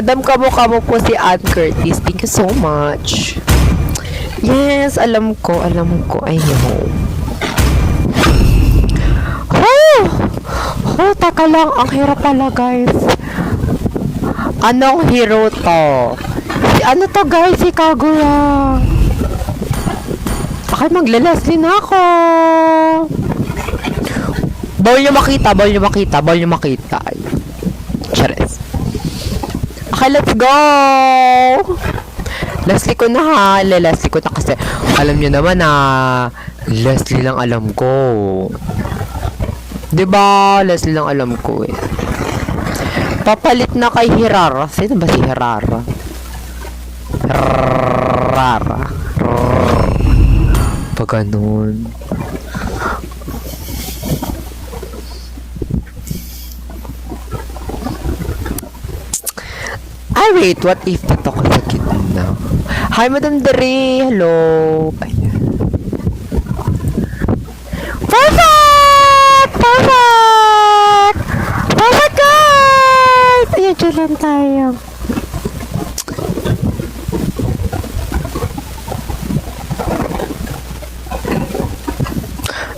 Madam, kamo po si Ann Curtis. Thank you so much. Yes, alam ko. I know. Taka lang. Ang hirap pala, guys. Anong hero to? Ano to, guys? Si Kagura. Okay, magla-Leslie na ako. Bawal nyo makita. Ay. Chares. Okay, let's go! Leslie ko na ha. Leslie ko na kasi alam nyo naman na Leslie lang alam ko. Diba? Leslie lang alam ko eh. Papalit na kay Hirara. Sino ba si Hirara? Hirara. Pag ganun. Ay, wait. What if dito ko sa gitna? Hi, Madam Dere. Hello. Ayan. Perfect, guys! Ayan, dyan lang tayo.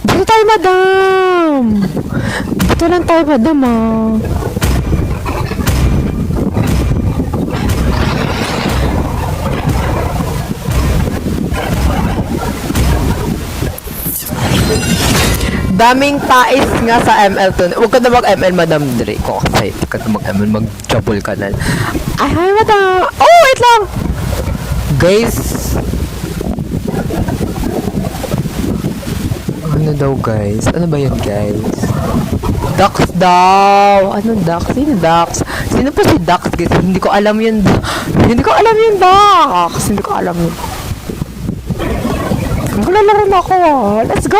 Dito tayo, Madam. Dito lang tayo, Madam, ah. Daming tais nga sa ML to. Huwag ka na mag-ML, Madam Dre. Ko kasi, huwag ka na mag-ML, mag-jabol ka na. Ay, hi, Madam. Oh, wait lang. Guys. Ano daw, guys? Ano ba yun, guys? Dax daw. Ano Dax? Sino Dax? Sino pa si Dax, guys? Hindi ko alam yun. Hindi ko alam yun, Dax. Hindi ko alam yun. Maglalaro na ako, ah. Let's go!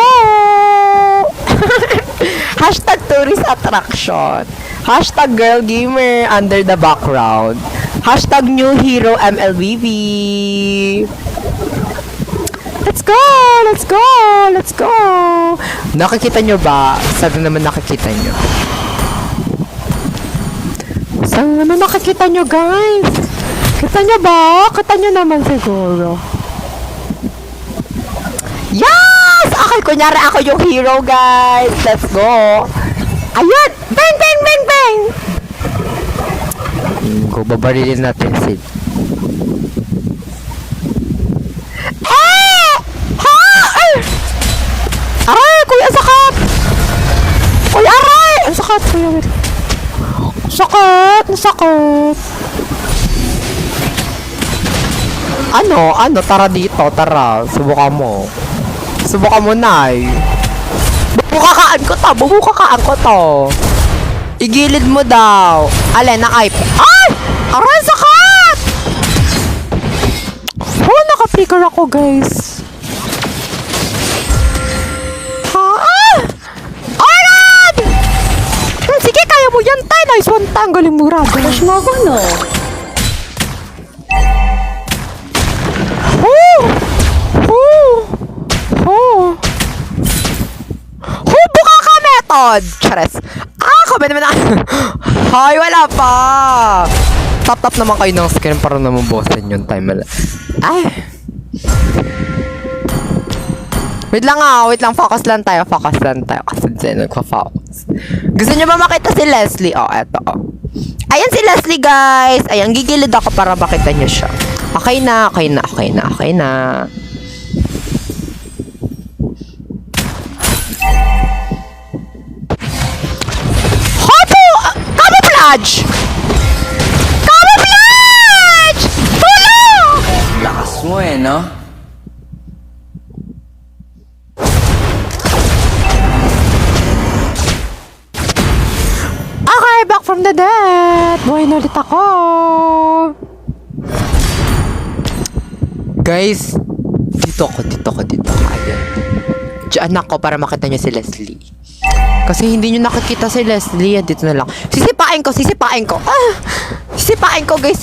Hashtag tourist attraction. Hashtag girl gamer under the background. Hashtag new hero MLBB. Let's go! Let's go! Let's go! Nakikita nyo ba? Sabi naman nakikita nyo. Saan naman nakikita nyo, guys? Kita nyo ba? Kita nyo naman siguro. Yes! Okay, kunyari ako yung hero, guys. Let's go. Ayun! Bang, bang, bang, bang! Go, babarilin natin si... Aray! Kuya, ang sakit! Uy, aray! Ang sakit, kuya. Sakit! Ang sakit! Ano? Tara dito, tara. Subukan mo. Subukan mo na eh. Bubukakaan ko to. Igilid mo daw. Alin, nakaip. Ay! Aray, sakit! Oh, naka-flicker ako, guys. Sige, kaya mo yan, tay. Nice one, tay. Ang galing mo, Rab. Push mo ako, no? Buka ka, method! Chares. Kami naman na. Hay, wala pa. Tap naman kayo ng screen para naman bossin yung time. Ay. Wait lang, focus lang tayo. Kasi din, nagpa-focus. Gusto nyo ba makita si Leslie? Oh, eto, oh. Ayan si Leslie, guys. Ayan, gigilid ako para makita nyo siya. Okay na. Hopo! Camouflage! Tulong! Lakas mo no? Okay, back from the dead. Buhay na ulit ako. Guys, dito ako. Ayan. Diyan ako para makita niyo si Leslie. Kasi hindi niyo nakikita si Leslie. Dito na lang. Sisipain ko. Sisipain ko, guys.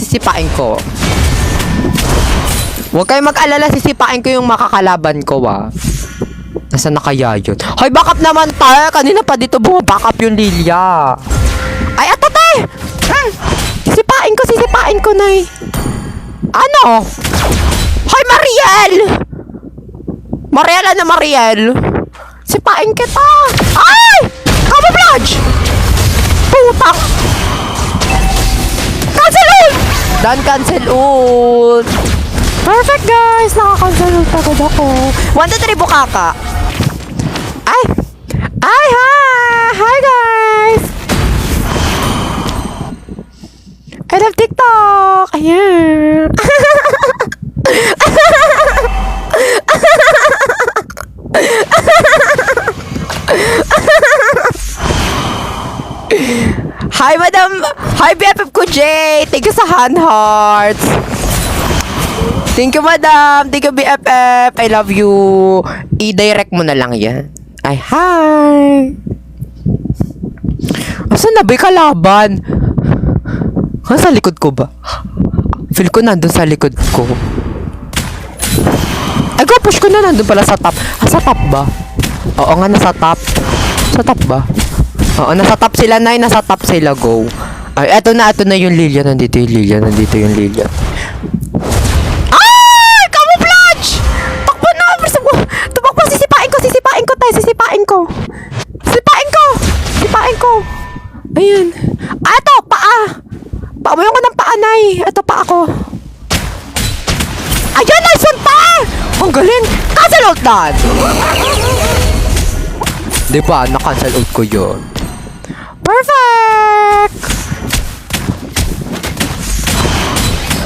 Huwag kayong mag-alala. Sisipain ko yung makakalaban ko, ah. Nasaan na kaya yun? Hoy, backup naman tayo. Kanina pa dito bumabackup yung Lilia. Ay, ato, te! Sisipain ko. sisipain ko, Nay. Ano? Hoy, Mariel! Mariel, ano, Mariel? Sipain kita! Ay! Camouflage! Putang! Cancel ult! Done, cancel ult! Perfect, guys! Naka-cancel ult agad ako. 1, 2, 3, bukaka. Ay! Ay, hi! Hi, guys! I love TikTok! Ayan! Hi, Madam! Hi, BFF ko, Jay! Thank you sa hand hearts! Thank you, Madam! Thank you, BFF! I love you! I-direct mo na lang yan. Ay, hi! Asan na ba yung kalaban? Sa likod ko ba? Feel ko nandun sa likod ko. Ay, go, push ko na nandun pala sa top. Sa top ba? Oo nga, nasa top. Sa top ba? Oo, nasa top sila, Nay. Nasa top sila, go. Ay, eto na yung Lilia. Nandito yung Lilia. Ay! Camouflage! Takbo na! Tumakbo, sisipain ko, tayo. Sisipain ko. Ayun. Eto, paa. Paamuyan ko ng paa, Nay. Eto, paa ko. Ayun, Nay, sunta! Ang galing! Cancel out na! Diba, na-cancel out ko yun. Perfect!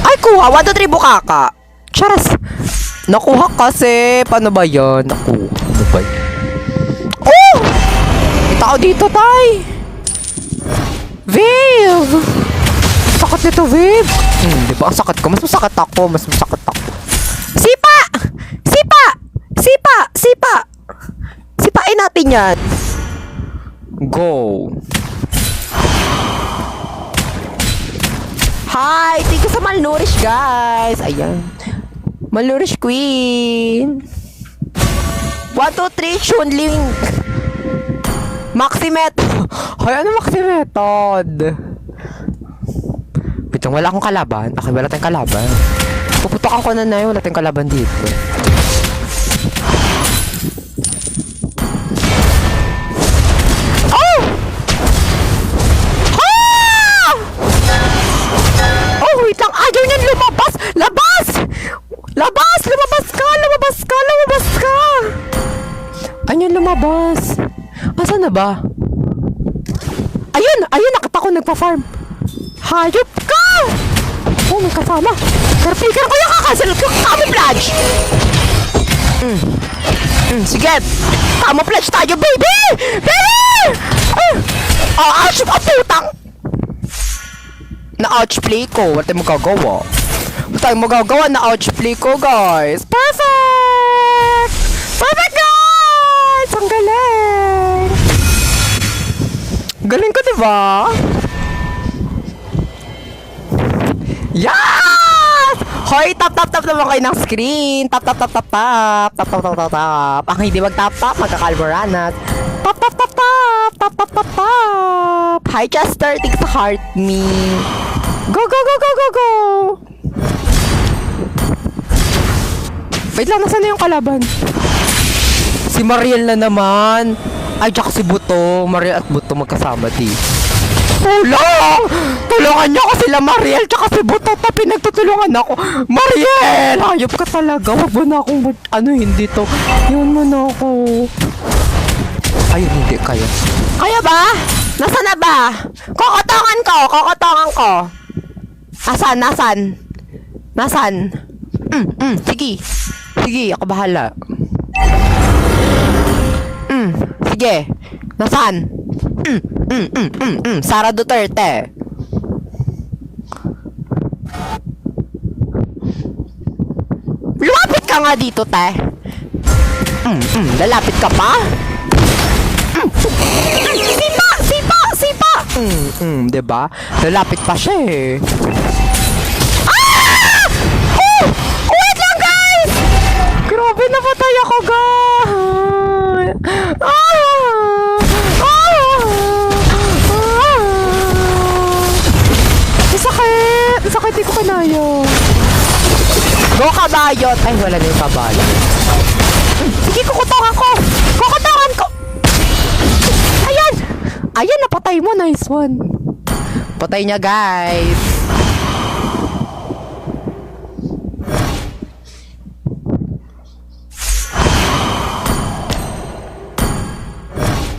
Ay, kuha. 1, 2, 3, bukaka. Charas. Nakuha kasi. Paano ba yan? Ano ba yan? Oh! Kita ko dito, Tay. Viv! Sakit nito, Viv. Diba, ang sakit ko. Mas masakit ako. Sipa! Sipain natin yan. Go. Hi! Thank you sa malnourished, guys. Ayan. Malnourished queen. 1, 2, 3, Chunling. Maximetod. Hoy, ano Maximetod? Wait lang, wala akong kalaban. Okay, wala tayong kalaban. Puputokan ko na, Nay. Wala tayong kalaban dito. Oh! Ah! Oh, wait lang. Ayaw niyan lumabas. Labas! Lumabas ka! Ayun, lumabas. Asan na ba? Ayun, nakita ko nagpa-farm. Hayop ka! Oh, may kasama. Karpikan ko yung kakasil ko. Camouflage! Sige. Camouflage tayo, baby! Ouch! Putang! Na-ouch play ko. Wala tayong magagawa. Na-ouch play ko, guys. Perfect, guys! Ang galing! Galing ko, diba? Yes! Hoy, tap naman kayo ng screen. Tap. Ang hindi mag-tap, magkakalboranas. Tap. Hi, Chester. Thanks sa heart me. Go. Wait lang, nasaan na yung kalaban? Si Mariel na naman. Ay, tsaka si Buto. Mariel at Buto magkasama Tulungan niyo ako sila, Mariel, tsaka si Buto. Pinagtutulungan ako. Mariel! Hayop ka talaga. Wag mo na akong hindi to. Yun mo na ako. Ayun, hindi kaya. Kaya ba? Nasaan na ba? Kokotongan ko. Nasaan? Sige, ako bahala. Sige. Nasaan? Sara Duterte. Lumapit ka nga dito, te. Lalapit ka pa? Sipa! Diba? Lalapit pa siya eh. Wait lang, guys! Grabe, napatay ako, guys! Sakit! tayo. Go kabayot. Ay, wala na yung kabayot. Sige, kukutongan ko. Kukutongan ko. Ayan. Ayan, napatay mo. Nice one. Patay niya, guys.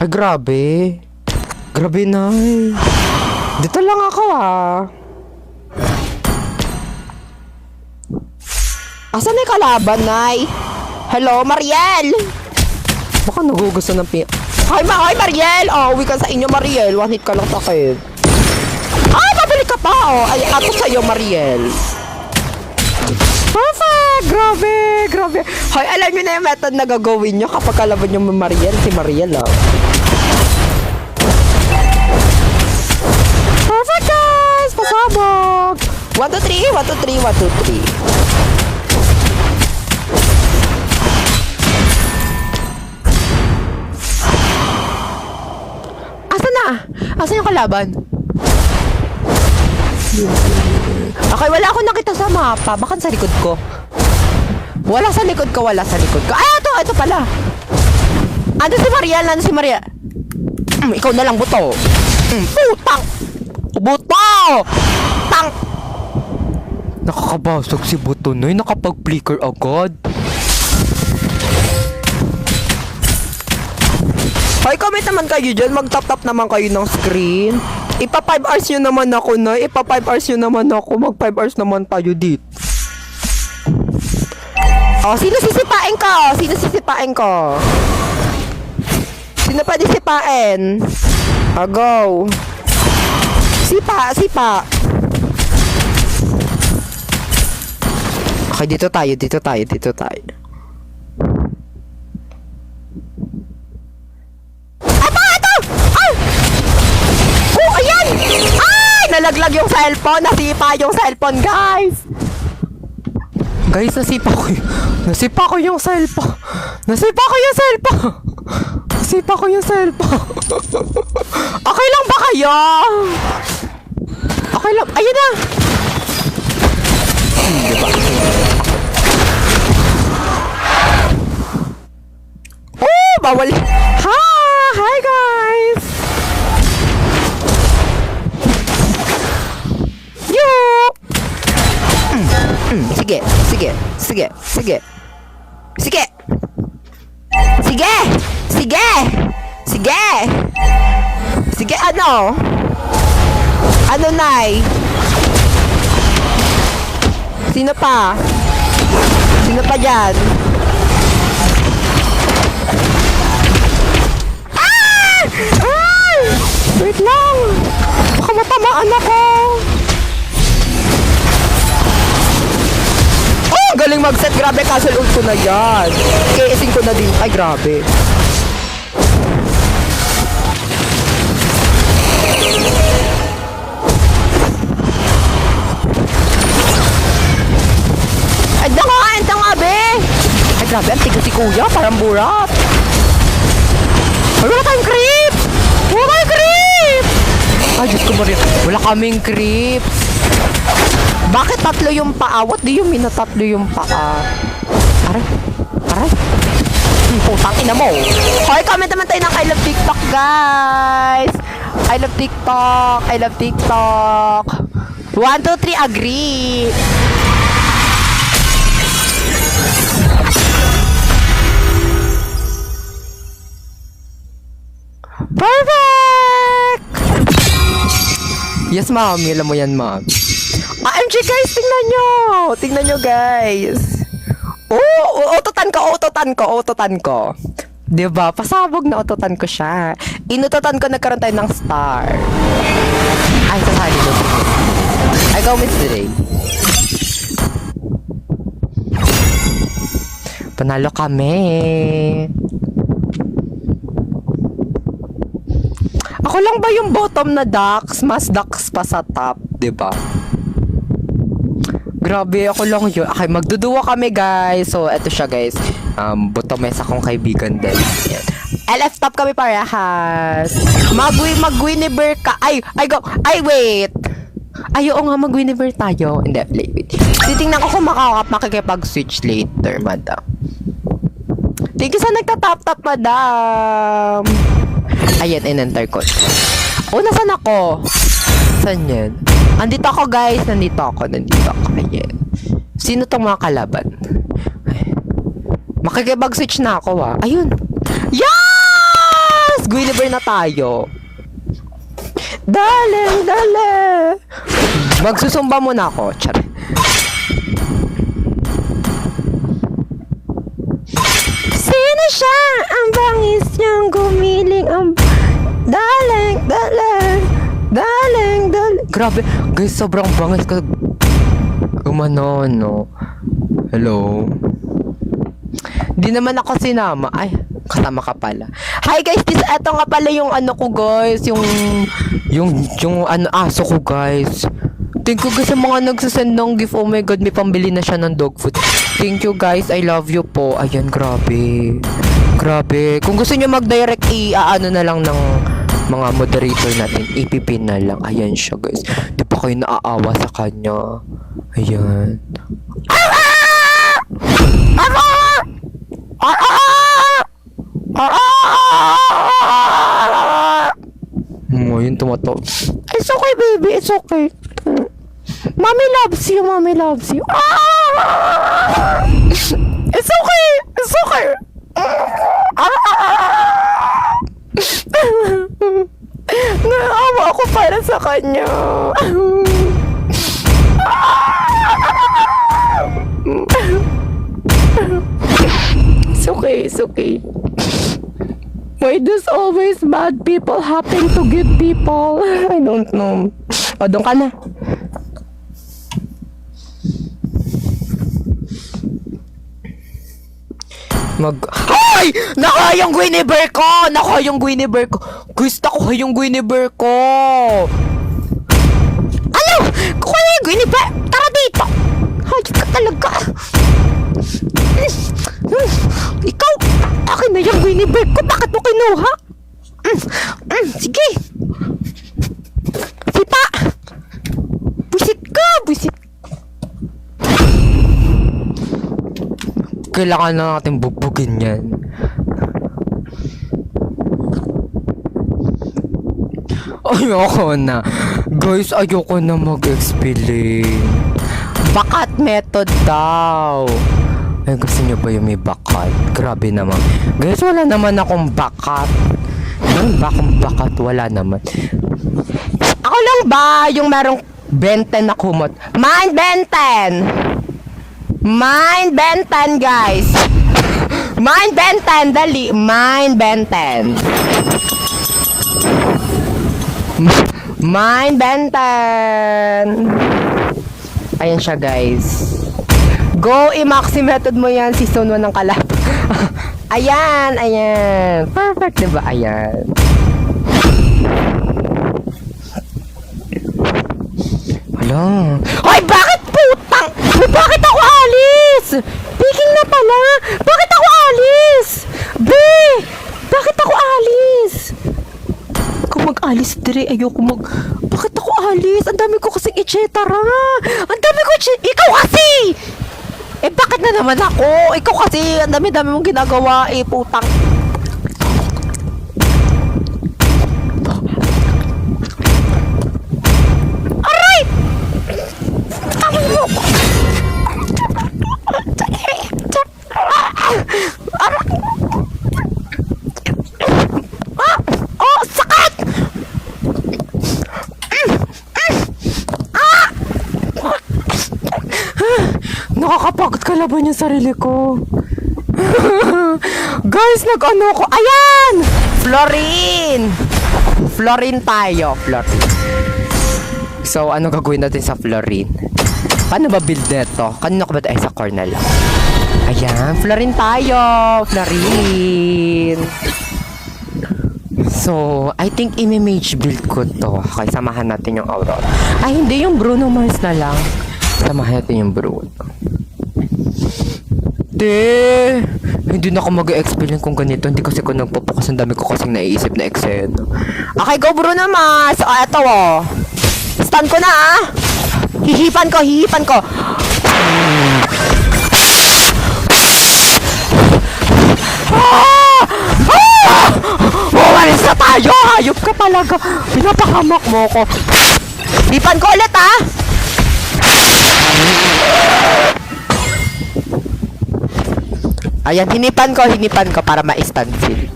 Ay, grabe. Grabe, Nay. Dito lang ako, Asan na yung kalaban, Nay? Hello, Mariel! Baka nagugusto ng Hi, Mariel! Oh, uwi ka sa inyo, Mariel. One hit ka lang sa akin. Ah, babalik ka pa, Ay, ato sa'yo, Mariel. Perfect! Grabe. Hoy, alam nyo na yung method na gagawin nyo kapag kalaban nyo may Mariel. Si Mariel, Perfect, guys! Pasabog! 1, 2, 3, 1, 2, 3, 1, 2, 3. Asan yung kalaban? Okay, wala akong nakita sa mapa. Baka sa likod ko. Wala sa likod ko. Ay, ito pala. Ando si Mariel. Ikaw na lang, buto. Putang! Buto! Tang! Nakakabasag si Buto, Noy. Nakapag-flicker agad. Hoy, comment naman kayo dyan. Mag-tap-tap naman kayo ng screen. Ipa 5 hours nyo naman ako, Noy. Ipa 5 hours nyo naman ako. Mag 5 hours naman tayo dito. Oh, sino sisipain ko? Sino pwede sipain? Go. Sipa. Okay, dito tayo. Ayan! Ay! Nalaglag yung cellphone. Nasipa yung cellphone, guys. Guys, nasipa ko yung cellphone. Okay lang ba kayo? Okay lang. Ayun na. Diba? Oh, bawal. Hi, guys. Sige, ano, Nay? Sino pa dyan? Ay! Wait lang. Baka matamaan ako. Galing mag-set. Grabe, castle ult ko na yan. KS-in ko na din. Ay, grabe. Ito nga, be. Ay, grabe. Ang tigas si kuya. Parang burat. Ay, wala tayong creep. Ay, Diyos ko ba rin. Wala kaming creeps. Bakit tatlo yung paa? What do you mean na tatlo yung paa? Aray. Putang ina mo. Hoy, comment naman tayo ng I love TikTok, guys. I love TikTok. 1, 2, 3, agree. Perfect! Yes, ma'am. Alam mo yan, ma'am. OMG, guys, tingnan nyo, guys. Ututan ko. Diba? Pasabog na ututan ko siya. Inututan ko, nagkaroon tayo ng star. Ay, sasali ko. I go miss today. Panalo kami. Ako lang ba yung bottom na ducks? Mas ducks pa sa top, diba? Grabe, ako lang yun. Okay, magduduwa kami, guys. So, eto siya, guys. Botomes akong kaibigan din. Yan. LF top kami parehas. Mag-Winneber ka. Ay, wait. Ay, oo nga, mag-Winiver tayo. Hindi, wait. Titingnan ko kung makikipag-switch later, madam. Thank you sa nagtatap-tap, madam. Ayan, in-enter ko. Oh, nasan ako? Saan yan? Andito ako, guys. Nandito ako. Ayan. Sino tong mga kalaban? Makikipag-switch na ako, ah. Ayun. Yes! Guinevere na tayo. Dale. Magsusumba muna ako. Char. Sino siya? Ang bangis niyang gumiling. Daling. Grabe. Guys, sobrang bangis ko. Gumano, no? Hello? Di naman ako sinama. Ay, kasama ka pala. Hi guys, eto nga pala yung ano ko guys, yung ano, aso ko guys. Thank you guys sa mga nagsasend ng gift. Oh my god, may pambili na siya ng dog food. Thank you guys, I love you po. Ayan, grabe. Grabe. Kung gusto niyo mag-direct, ano na lang ng mga moderator natin. Ipipin na lang. Ayan siya guys. Di pa kayo naaawa sa kanya. Ayan. Yun tumato. It's okay, baby. It's okay. Mommy loves you. It's okay. Naawa ako para sa kanya. It's okay. Why does always bad people happen to good people? I don't know. O, doon ka na. Hoy! Nakuha yung Guinevere ko! Gusto ko yung Guinevere ko! Ano? Kuha na yung Guinevere! Tara dito! Hayop ka talaga! Ikaw! Akin na yung Guinevere ko! Bakit mo kinuha? Sige! Sipa! Busit ka! Kailangan na natin bubugin yan. Ayoko na. Guys, ayoko na mag-explain. Bakat method daw. Ay, gusto nyo ba yung may bakat? Grabe naman. Guys, wala naman akong bakat. Wala naman. Ako lang ba yung merong Benten na kumot? Mine Benten, guys. Mine Benten, dali. Mine Benten. Ayan siya, guys. Go, i-maxi method mo yan. Season 1 ng kalap. Ayan. Perfect, diba? Ayan. Hala. Hoy, bakit putang? Bakit ako alis? Speaking na pala. Bakit ako alis? Bakit ako alis? Kung mag-alis dire, ayoko Bakit ako alis? Ang dami ko kasing etcetera. Ikaw kasi! Bakit na naman ako? Ikaw kasi, ang dami-dami mong ginagawa, putang. Aray! Tawin mo! Oh, sakit! Nakakapagod kalaban yung sarili ko. Guys, nag-ano ko. Ayan! Florin tayo. So, ano gagawin natin sa Florin? Paano ba build neto? Kanino ko ba ito? Ay, sa corner lang. Ayan, Florin tayo. So, I think i-mage build ko to. Okay, samahan natin yung Aurora. Ay, hindi, yung Bruno Mars na lang. Samahan natin yung Bruno. Hindi na ako mag-explain kung ganito. Hindi kasi ko nagpapakas. Ang dami ko kasing naiisip na eksena. Okay, go Bruno Mars. O, eto Stun ko na ah! Hihipan ko, hihipan ko! Ah! Ah! Umalis na tayo! Hayop ka talaga! Pinapakamak mo ko! Hipan ko ulit ah! Ayan, hinipan ko para ma-stun kill.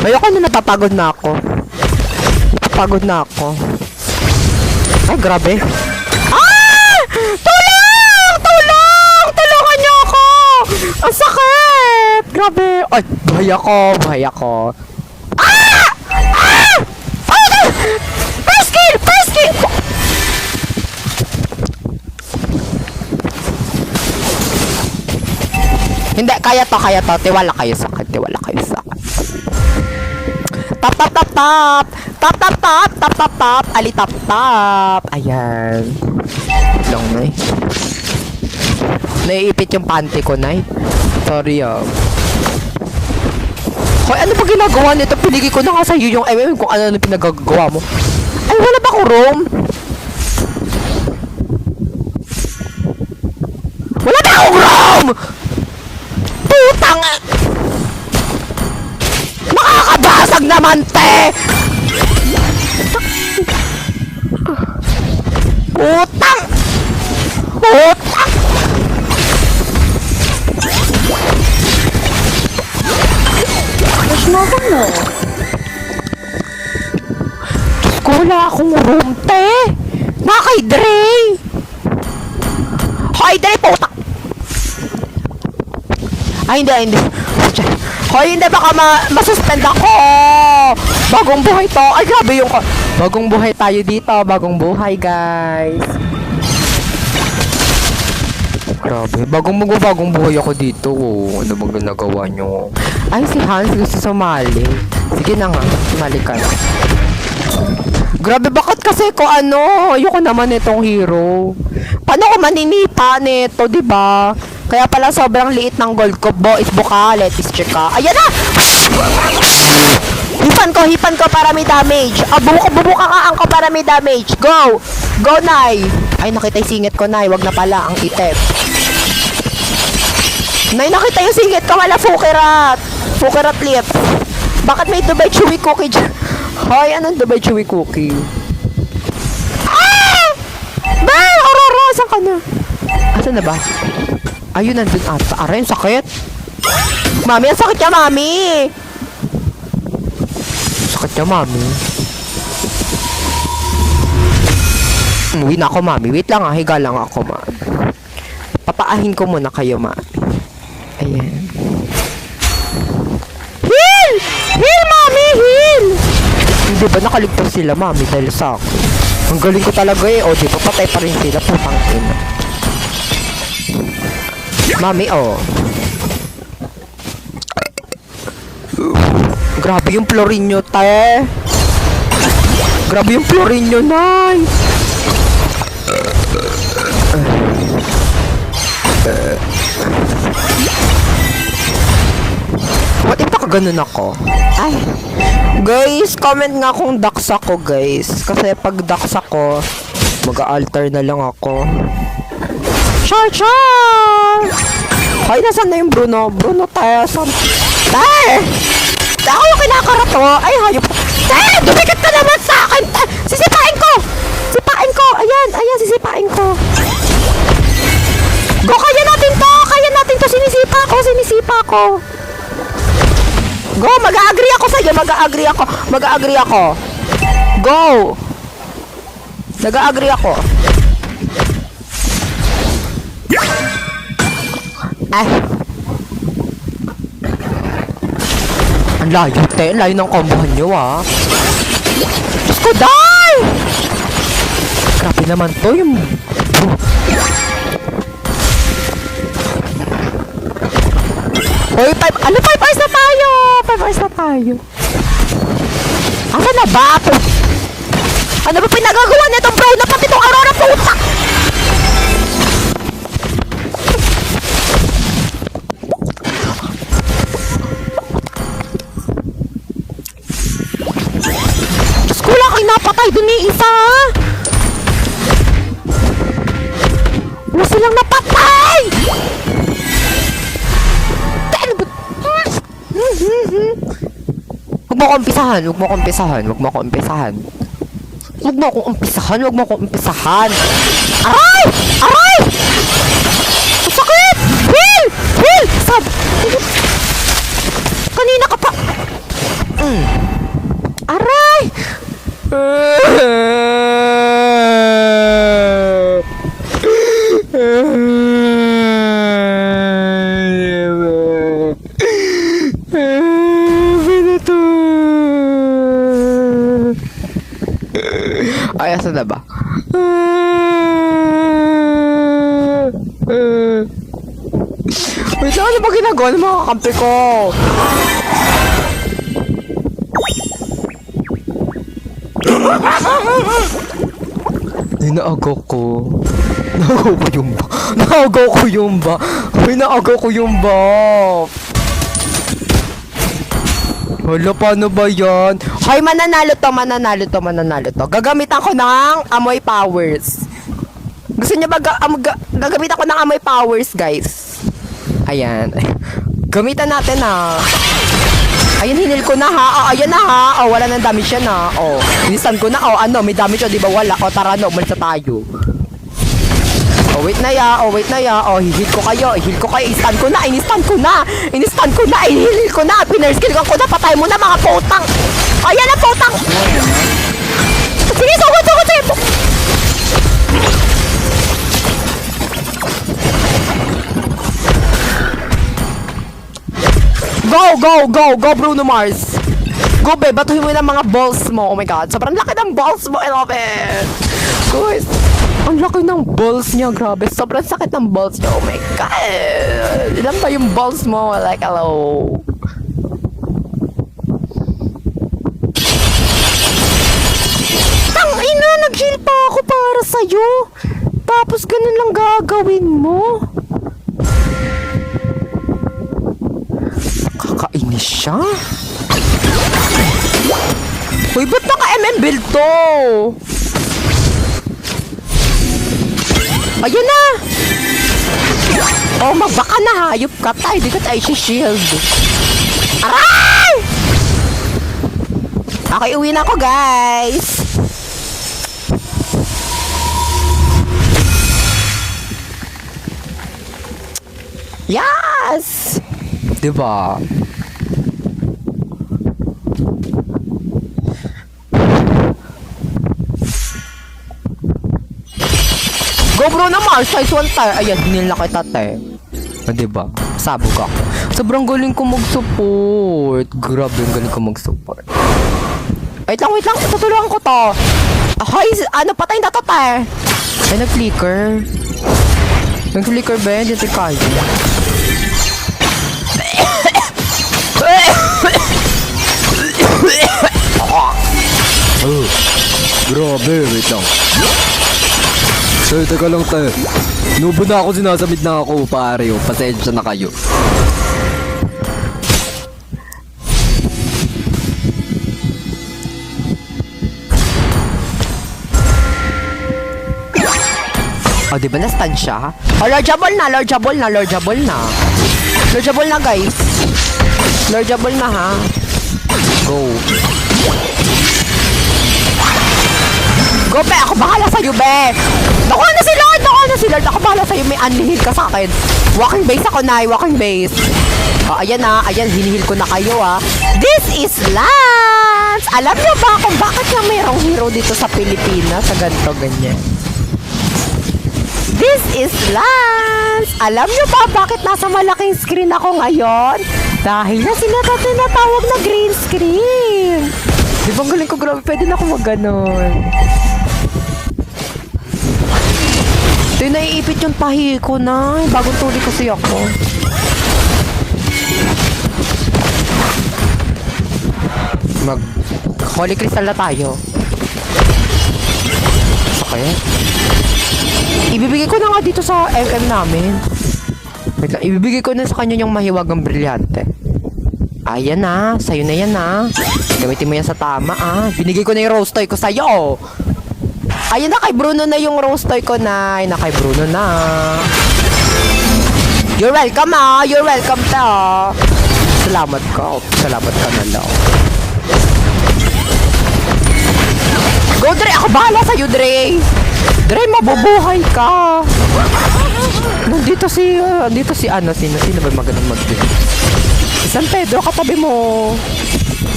Ayoko na, napapagod na ako. Napapagod na ako. Ay, grabe. Ah! Tulong! Tulong! Tulungan niyo ako! Ang sakit! Grabe! Ay, buhay ako. Ah! Ah! Oh, first kill! First kill! Hindi, kaya to. Tiwala kayo sa akin. Tap, tap, tap, tap. Tap, tap, tap. Tap, tap, tap. Ali, tap, tap. Ayan. Lang, Nay. Naiipit yung panty ko, Nay. Sorry, ah. Hoy, ano ba ginagawa nito? Pinigay ko na nga sa'yo yung kung ano pinagagawa mo. Ay, wala ba ko room? Wala ba akong room? Putang! Makakabasag naman, te! Putang! Putang! Mas mo. Diyos ko, wala akong room, te! Nakay Dre! Hoy, Dre, putak! Ay, hindi. Hoy, hindi, baka masuspend ako! Bagong buhay to! Ay, grabe yung... Bagong buhay tayo dito. Bagong buhay, guys. Grabe. Bagong buhay ako dito. Oh. Ano bang ginagawa nyo? Ay, si Hans gusto sumali. Sige na nga. Sumali ka na. Grabe, bakit kasi ko ano? Ayoko naman itong hero. Paano ko maninipa nito, diba? Kaya pala sobrang liit ng gold ko. Boys, buka. Let's check ka. Ayan na! Hipan ko para may damage. Bubuka ko para may damage. Go! Go, Nay! Ay, nakita yung singit ko, Nay. Wag na pala ang item. Nay, nakita yung singit ko. Wala, Fukerat. Fukerat lips. Bakit may Dubai Chewy Cookie dyan? Hoy, anong Dubai Chewy Cookie? Ah! Bay! Aurora! Saan ka na? Asan na ba? Ayun, nandun ata. Aray, ang sakit. Mami, ang sakit niya, Mami. Sakit niya, Mami. Uwi na ako, Mami. Wait lang, higa lang ako, Mami. Papaahin ko muna kayo, Mami. Ayan. Heal! Heal, Mami! Heal! Hindi ba nakaligtas sila, Mami, dahil sa akin? Ang galing ko talaga eh. O, di ba patay pa rin sila. Putang ina. Mami, oh. Grabe yung Florinyo, te. Grabe yung Florinyo, Nay. What if nakaganon ako? Ay. Guys, comment nga kung dax ako, guys. Kasi pag dax ako, mag-alter na lang ako. Char! Hoy, nasan na yung Bruno? Bruno, tayo. Tay! Ako yung kinakarato. Ay, hayop. Tay! Dumikit ka naman sa akin. Sisipain ko! Sipain ko! Ayan, sisipain ko. Go, kaya natin to! Sinisipa ko. Go, mag-a-agree ako sa'yo. Mag-a-agree ako. Go! Nag-a-agree ako. Ay. Ang layo, te. Layo ng combohan nyo, ah. Diyos ko, die! Grabe naman to, yung... Hoy, 5 hours na tayo? 5 hours na tayo. Asa na ba? Ano ba pinagagawa nitong bro na pati itong Aurora, puta? Diyos ko lang, ay napatay dun ni isa. Patay! Ano ba? Huwag mo ko umpisahan. Huwag mo ko umpisahan. Huwag mo ko umpisahan. Huwag mo ko umpisahan. Huwag mo ko umpisahan. Aray! Aray! Sakit! Will! Will! Sab! Kanina ka pa! Aray! Ay, asan na ba? Wait lang, ano ba ginagawa ng mga kampi ko? Ay, naagaw ko. Naagaw ko yung ba? Naagaw ko yung ba? Ay, naagaw ko yung ba? Hala, paano ba yan? Hoy, mananalo to, mananalo to, mananalo to. Gagamitan ko ng amoy powers. Gusto niyo ba gagamitan ko ng amoy powers, guys? Ayan. Gamitan natin na. Ayan, hinil ko na ha. Oh, ayan na ha. Oh, wala nang damage yan ha. Oh, inisan ko na. Oh, ano, may damage o, di ba? Wala. Oh, tara na, umalis na tayo. Oh, wait na ya. Oh, wait na ya. Oh, hihil ko kayo. Hihil ko kayo. Inistan ko na. Inistan ko na. Inistan ko na. Inihil ko na. Pinerskill ko na. Patay mo na, mga potang. Oh, yan ang potang. Sige, sugod, sugod, sugod. Go, go, go, go, Bruno Mars. Go, babe, batuhin mo yung mga balls mo. Oh my God, sobrang laki ng balls mo. I love it. Guys, ang laki ng balls niya. Grabe, sobrang sakit ng balls niya. Oh my God. Ilan ba yung balls mo? Like, hello. Tangina, nag-heal pa ako para sa'yo. Tapos ganun lang gagawin mo. Kakainis siya. Uy, ba't naka-MM build to? Ayun na! Oh, magbaka na hayop ka tayo. Di ka tayo shield. Aray! Okay, uwi na ako, guys. Yes! Diba? Go, Bruno Mars, size 1 tayo. Ayan, hinil na kita, te. Ah, diba? Sabog ako. Sobrang galing ko mag-support. Grabe, ang galing ko mag-support. Wait lang. Tutulungan ko to. Ahoy, ano, patayin na to, te. Ay, nag-flicker. Nag-flicker ba yan? Dito kayo. Grabe, wait lang. Teka lang tayo. Nubo na ako, sinasamid na ako, pare. Oh. Pasensya na kayo. Oh, di ba na-stun siya? Oh, lordable na, lordable na, lordable na. Lordable na, guys. Lordable na, ha? Go. Go, be! Ako bahala sa'yo, be! Nakuha na si Lord! Nakuha na si Lord! Ako bahala sa'yo, may unhihil ka sa akin. Walking base ako, Nay. Walking base. Oh, ayan na. Ayan, hinihil ko na kayo, ha. This is Lance! Alam niyo ba kung bakit nga mayroong hero dito sa Pilipinas? Sa ganito, ganyan. This is Lance! Alam niyo ba bakit nasa malaking screen ako ngayon? Dahil na tinatawag na green screen. Di ba ang galing ko? Grabe, pwede na ako mag-ganon. Ito yung naiipit yung tahi ko na. Bagong tuli kasi ako. Holy Crystal na tayo. Okay. Ibibigay ko na nga dito sa MM namin. Wait lang, ibibigay ko na sa kanya yung mahiwagang brilyante. Ayan na, sa'yo na yan na. Gamitin mo yan sa tama Binigay ko na yung rose toy ko sa'yo. Ayun na, kay Bruno na yung rose toy ko na. Ayun na, kay Bruno na. You're welcome You're welcome ta Salamat ka. Salamat ka na lang. Go Dre! Ako bahala sa'yo Dre! Dre, mabubuhay ka! Nandito si ano, sino ba magandang mag-drink? San Pedro, katabi mo!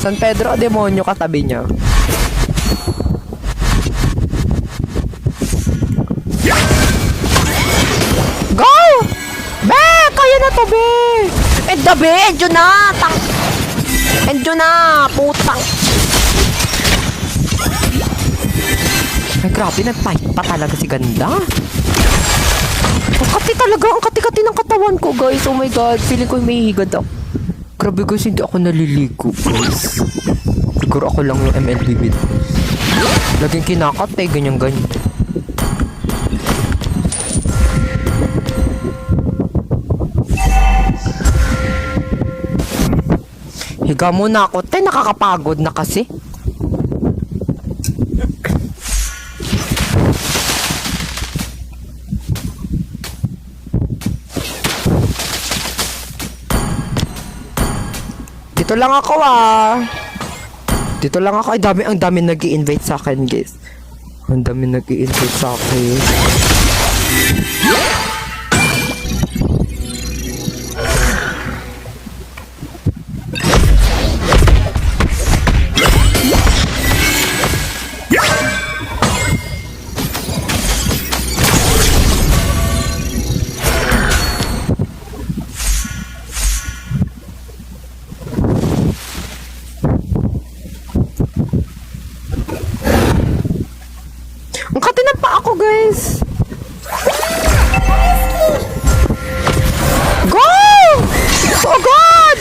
San Pedro, demonyo, katabi niya. Go! Be! Kaya na to, be! Be! Enjo na! Enjo na! Putang! Ay, grabe, nag-fight pa talaga si ganda. Ang kati talaga, ang kati-kati ng katawan ko, guys. Oh my God, feeling ko may higad ako. Grabe guys, hindi ako naliligo, guys. Siguro ako lang yung MLB bit. Laging kinakat eh, ganyan-ganyan. Higa muna ako, te, nakakapagod na kasi. Dito lang ako Dito lang ako. Ay, ang dami nag-i-invite sa akin, guys. Ang dami nag-i-invite sa akin. Ang katinan pa ako, guys. Go! Oh, God!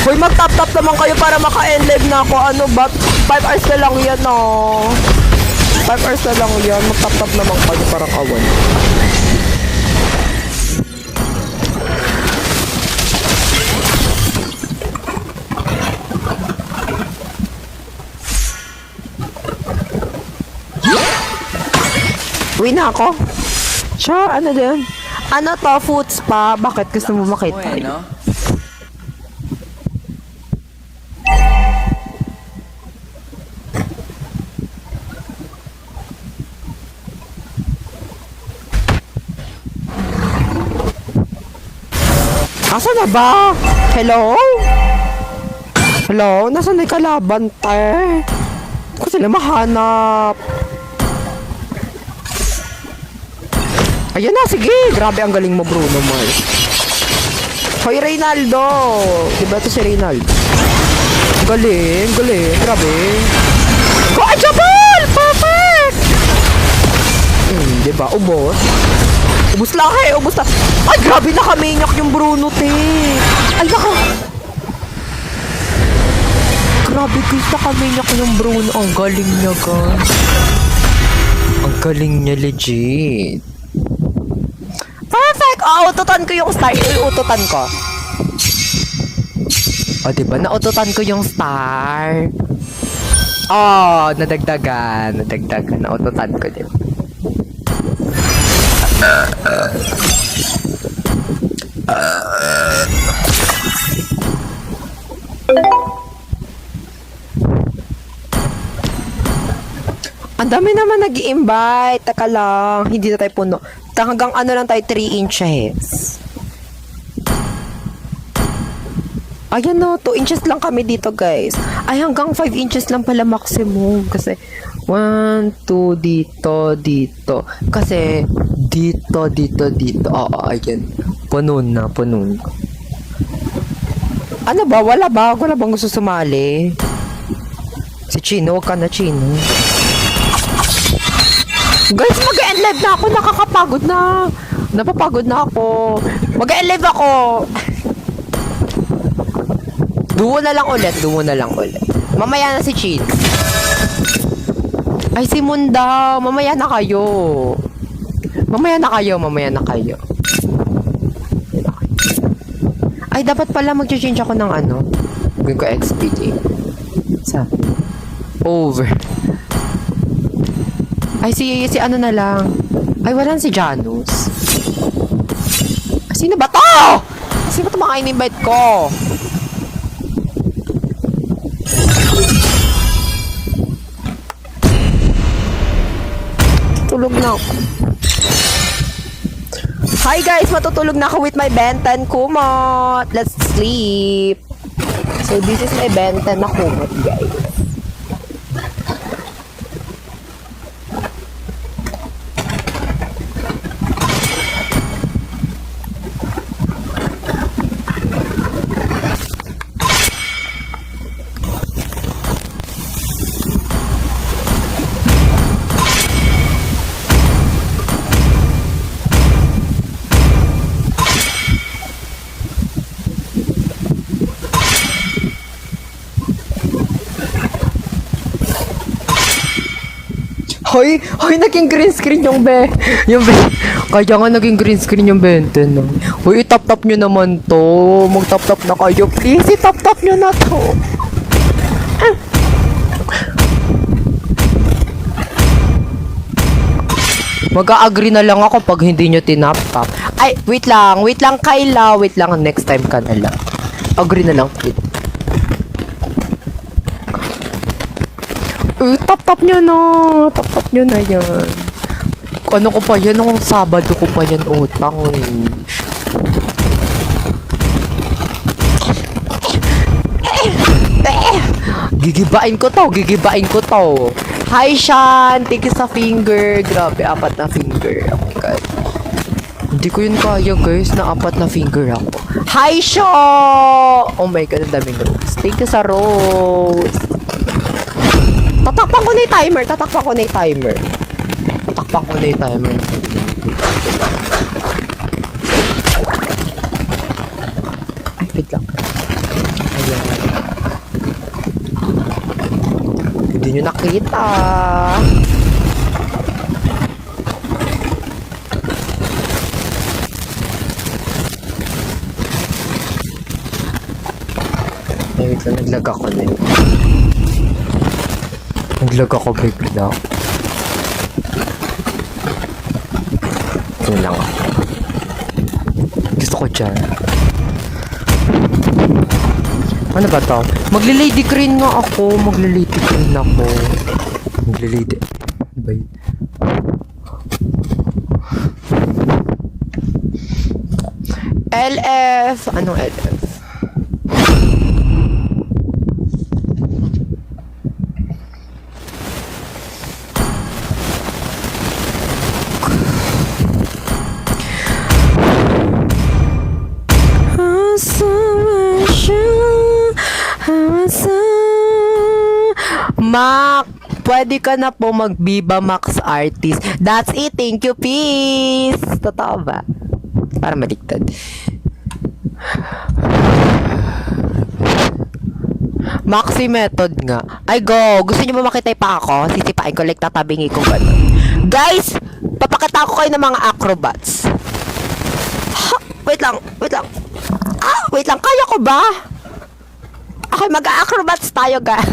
Hoy, mag-tap-tap naman kayo para maka-end-live na ako. Ano ba? 5 hours na lang yan, 5 hours na lang yan. Mag-tap-tap naman kayo para kawan. Uwi na ako. Siya, ano din? Ano to? Food spa? Bakit? Gusto mo makita? Bueno. Asa na ba? Hello? Hello? Nasaan na yung kalaban, te? Ko sila mahanap. Ayan na, sige. Grabe, ang galing mo, Bruno Mars. Hoy, Reynaldo. Diba ito si Reynaldo? Galing, galing. Grabe. Go, Jabal! Perfect! Diba? Ubos. Ubos lang eh. Ubos lang. Ay, grabe, nakaminyak yung Bruno, te. Ay, Grabe, guys, nakaminyak yung Bruno. Ang galing niya, guys. Ang galing niya, legit. Perfect! Ututan ko yung star. Ututan ko. Diba? Naututan ko yung star. Nadagdagan. Naututan ko din. Ang dami naman nag-i-invite. Taka lang. Hindi na tayo puno. Hanggang ano lang tayo, 3 inches. Ayan no, 2 inches lang kami dito, guys. Ay, hanggang 5 inches lang pala maximum. Kasi, 1, 2, dito. Kasi, dito. Oo, ayan. Puno na. Ano ba? Wala bang gusto sumali? Si Chino, wag ka na, Chino. Guys, mag-end live na ako. Nakakapagod na. Napapagod na ako. Mag-end live ako. Duo na lang ulit. Mamaya na si Chin. Ay, si Munda. Mamaya na kayo. Ay, dapat pala mag-change ako ng ano. Gawin ko XPD. Over. Ay, si ano na lang. Ay, walang si Janus. Sino ba to? Sino ba to mga in-invite ko? Tulog na ako. Hi guys! Matutulog na ako with my Ben 10 kumot. Let's sleep. So this is my Ben 10 na kumot, guys. Hoy, naging green screen yung yung kaya nga naging green screen yung bente, no? Hoy, itap-tap nyo naman to. Mag-tap-tap na kayo. Please, itap-tap nyo na to. Mag-a-agree na lang ako pag hindi nyo tinap-tap. Ay, wait lang, Kyla. Wait lang, next time ka na lang. Agree na lang, wait. Tap-tap nyo na. Tap-tap nyo na yan. Ano ko pa yan? Nung Sabado ko pa yan utang eh. Gigibain ko to. Hi, Shan! Thank you sa finger. Grabe, 4 na finger. Oh my God. Hindi ko yun kaya, guys, na 4 na finger ako. Hi, Sho! Oh my God, ang daming rose. Thank you sa rose. Tatakpan ko na yung timer. Ay, wait lang. Ayan. Hindi nyo nakita. Ay, wait lang. Naglag ako na yun. Naglag ako bigla. Yun lang ako. Gusto ko dyan. Ano ba to? Magli-lady green nga ako. Magli-lady green ako. Magli-lady... Ano ba yun? LF! Anong LF? Mac, pwede ka na po mag-Viva Max artist. That's it. Thank you, peace. Totoo ba? Para maligtad. Maxi method nga. Ay, go. Gusto niyo ba makita pa ako? Sisipain ko, like tatabingi ko gano'n. Guys, papakita ko kayo ng mga acrobats. Ha, wait lang. Wait lang. Kaya ko ba? Okay, mag-acrobats tayo, guys.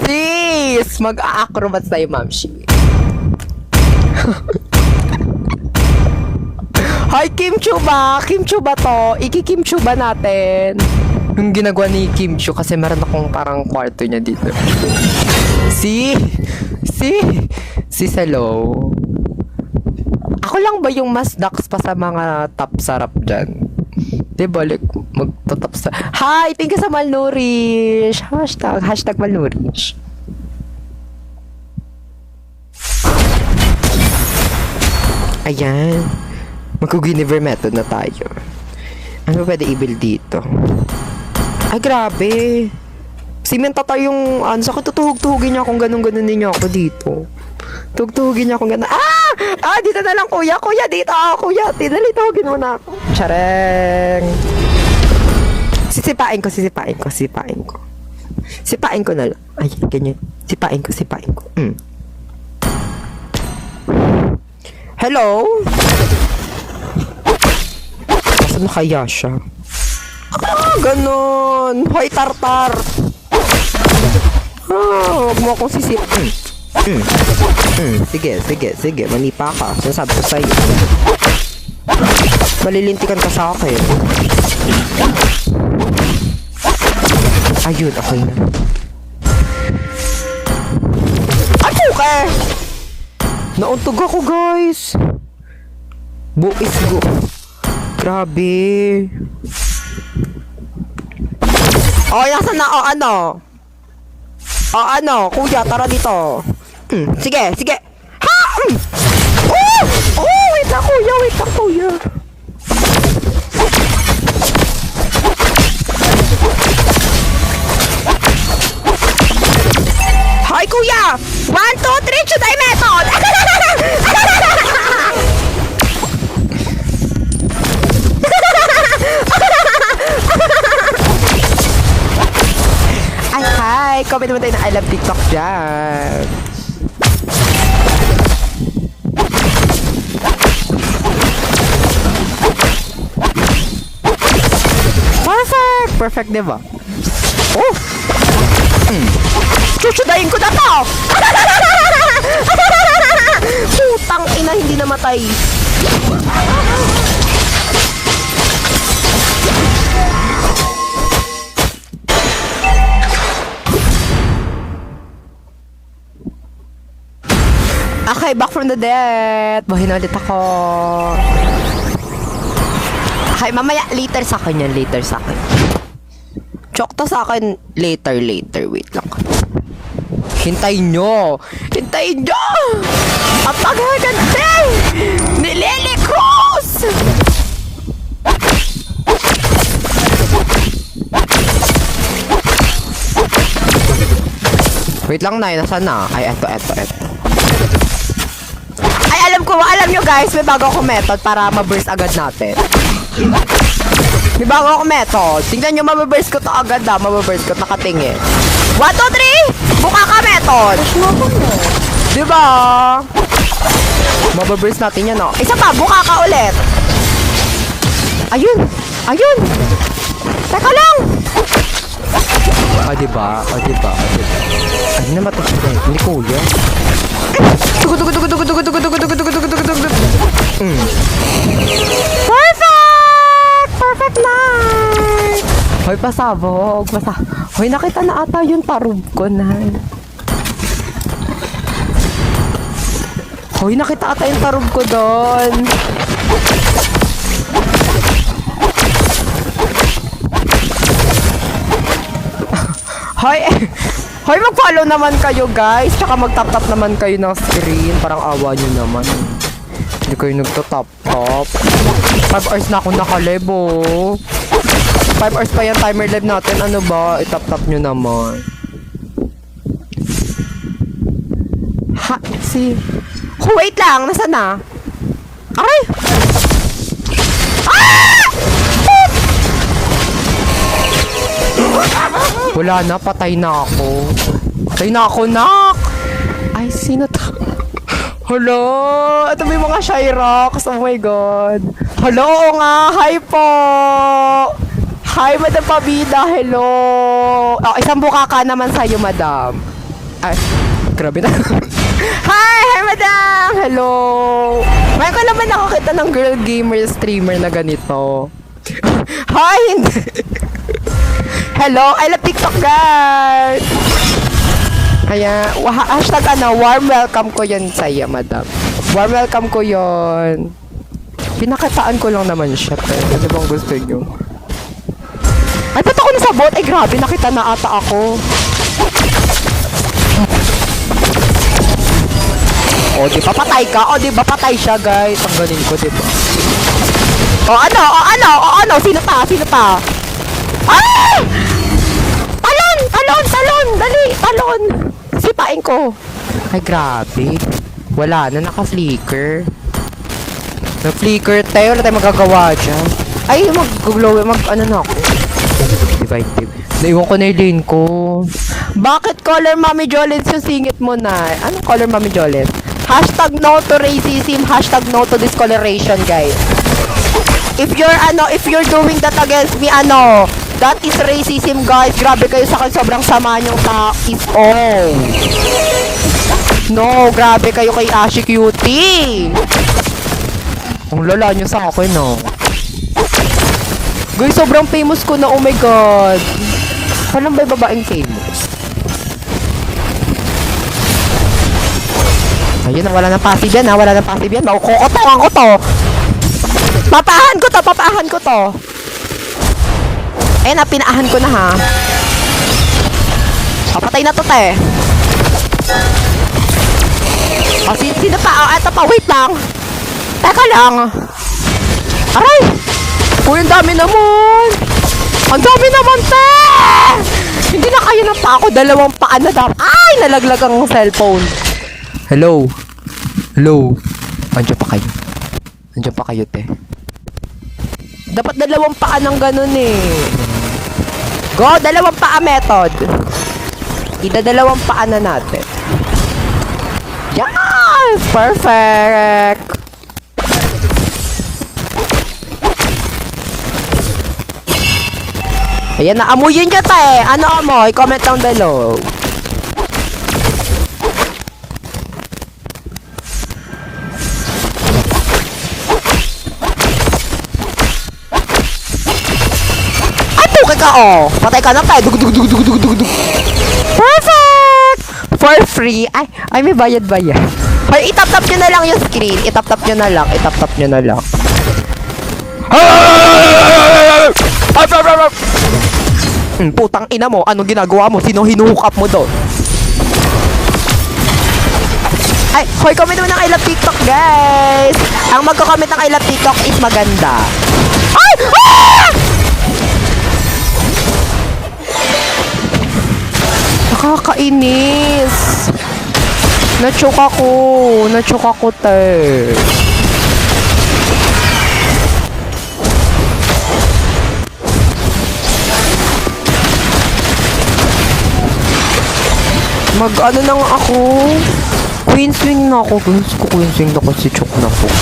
Sis! Mag-acrobats tayo, mamshi. Hi, Kim Chu ba? Kim Chu ba to? Iki-Kim Chu ba natin? Yung ginagawa ni Kim Chu kasi meron akong parang kwarto niya dito. Si, hello. Ako lang ba yung mas dax pa sa mga top sarap dyan? Diba, like, magtatap sa... Hi! Thank you sa Malnourish! Hashtag Malnourish. Ayan. Mag-Guinevere method na tayo. Ano ba pwede i-build dito? Ay, grabe. Simenta tayong... Ano, sa tutuhog-tuhugin niya akong ganun-ganun niya ako dito. Tuhugin niya akong ganun. Dito na lang, kuya. Kuya, dito ako, kuya. Tuhugin mo na ako. Chareng. Sisipain ko. Sipain ko na lang. Ay, ganyan. Sipain ko. Hello? Saan na kaya siya? Ganon. Hoy, tartar. Huwag mo akong sisipain. Sige. Manipa ka. Sinasabi ko sa'yo. Malilintikan ka sa akin. Ayun, okay na. Okay! Nauntog ako, guys. Buis go. Grabe. Nasaan na? Ano? Kuya, tara dito. Sige. Ha! Wait lang, kuya. Hoy, kuya! 1, 2, 3, Chuday method! Hi! Comment naman tayo na I love TikTok dyan. Perfect, diba? Oh! Chuchudayin ko na to! Putang ina, hindi namatay. Okay, back from the dead. Buhay na ulit ako. Okay, mamaya, later sa akin yan. Chok to sa akin later. Wait lang. Hintayin nyo! Ang pagaganda! Ni Lily Cruz! Wait lang, Nay. Nasaan na? Ay, eto. Ay, alam nyo guys, may bago akong method para ma-burst agad natin. May bago akong method. Tingnan nyo, ma-burst ko to agad ma-burst ko, nakatingin. 1, 2, 3! Buka ka method! Diba? Ma-burst natin yan, Isa pa, buka ka ulit. Ayun! Teka lang! Diba? Ano naman ito siya? Hindi kuya. Perfect night! Hoy, pasabog. Hoy, nakita na ata yung tarub ko, Nay. Hoy, nakita ata yung tarub ko doon. Hoy, mag-follow naman kayo, guys. Tsaka mag-tap-tap naman kayo ng screen. Parang awa nyo naman. Hindi kayo nagto-tap-tap. 5 hours na ako nakalebo. 5 hours pa yan timer live natin. Ano ba? I-tap-tap nyo naman. Wait lang. Nasaan na? Aray! Wala na, patay na ako, nak! Ay, sino to? Hello! Ito may mga Shyrox. Oh my God. Hello, oo nga. Hi po! Hi, Madam Pabida. Hello! Isang buka ka naman sa'yo, Madam. Ay, grabe na. Hi, Madam! Hello! May ko naman nakakita ng girl gamer streamer na ganito. Hi! Hello! I love TikTok, guys! Kaya, hashtag warm welcome ko yun sa'yo, Madam. Warm welcome ko yun. Pinakitaan ko lang naman siya, pero ano bang gusto nyo? Ay, ba't ako nasabot? Ay, grabe, nakita na ata ako. Di ba patay ka? Di ba patay siya, guys? Ang galing ko, di ba? Ano? Sino pa? Ah! Talon! Dali! Talon! Sipain ko! Ay, grabe. Wala na, naka-flicker. Na-flicker tayo. Wala tayo magagawa dyan. Ay, mag-glow. Na ako. Divine tip. Naiwan ko na yung lane ko. Bakit color Mami Jolens yung singit mo na? Anong color Mami Jolens? Hashtag no to racism. Hashtag no to discoloration, guys. If you're doing that against me, that is racism, guys. Grabe kayo sa akin. Sobrang sama niyong takis. No, grabe kayo kay Ashy Cutie. Ang lala nyo sa akin, no? Guys, sobrang famous ko na, oh my god. Paano ba yung babaeng famous? Ayun, wala nang passive yan, ha? Wala nang passive yan. Makukotongan ko to. Papahan ko to, papahan ko to. Eh, napinaahan ko na, ha? Papatay na to, te. O, sino pa? O, eto pa, wait lang. Teka lang. Aray! Uy, ang dami naman! Ang dami naman, te! Hindi na kaya ng pa ako. Dalawang paa na dapat. Ay! Nalaglag ang cellphone. Hello? Hello? Andiyan pa kayo. Andiyan pa kayo, te. Dapat dalawang paa ng ganun, eh. Go! Dalawang paa method. Idadalawang paa na natin. Yes! Perfect! Ayan na, amuyin nyo tayo. Ano amoy? Comment down below. Ay, pukay ka, oh. Patay ka na tayo. Dug. Perfect! For free. Ay, may bayad-bayad. Ay, itap-tap nyo na lang yung screen. Itap-tap nyo na lang. Itap-tap nyo na lang. Putang ina mo, anong ginagawa mo? Sino hinuhook up mo doon? Ay, hoy, comment mo ng I love TikTok, guys! Ang magko-comment ng I love TikTok is maganda. Ay! Ah! Nakakainis! Na-choke ako, te. Mag-ano na nga ako. Queen swing na ako. Gusto ko queen swing na kasi choke na ako.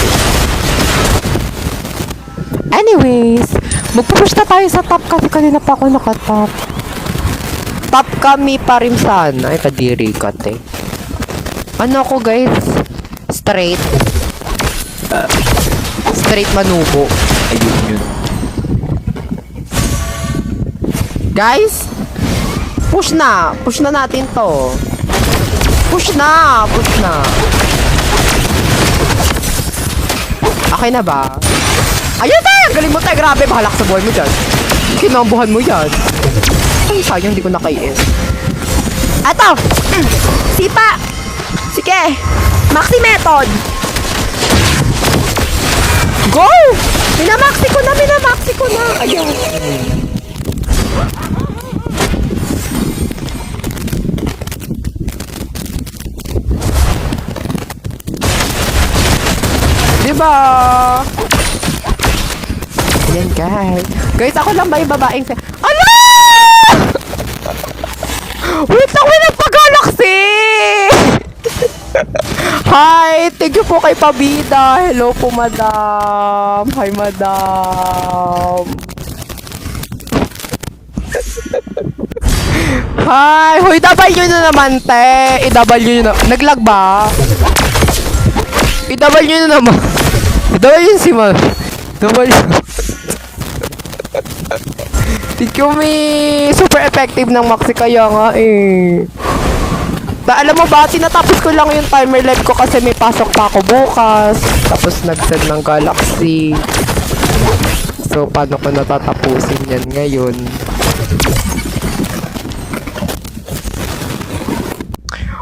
Anyways, magpupush na tayo sa top kasi kanina pa ako nakatop. Top kami pa rin sana. Ay, kadiri ka, te. Ano ako, guys? Straight. Straight manubo. Ayun yun. Guys, push na. Push na natin to. Push na. Okay na ba? Ayun tayo! Galing mo tayo. Grabe, bahalak sa buhay mo dyan. Kinambuhan mo yan. Ay, sayang, hindi ko nakain. Ato! Sipa! Sige! Maxi method! Go! Minamaxi ko na! Ayun. Diba? Yan, guys. Guys, ako lang ba yung babaeng Ala! Wait lang, may nagpa-galaxy! Hi! Thank you po kay Pabida. Hello po, madam. Hi, madam. Hi! Hoy, W na naman, te. I-W na. Naglag ba? I-W na naman. I-W si ma. W. Thank you, me. Super effective ng Maxi kaya nga, eh. Alam mo ba, tinatapos ko lang yung timer live ko kasi may pasok pa ako bukas. Tapos nag-send ng Galaxy. So, paano ko natatapusin yan ngayon?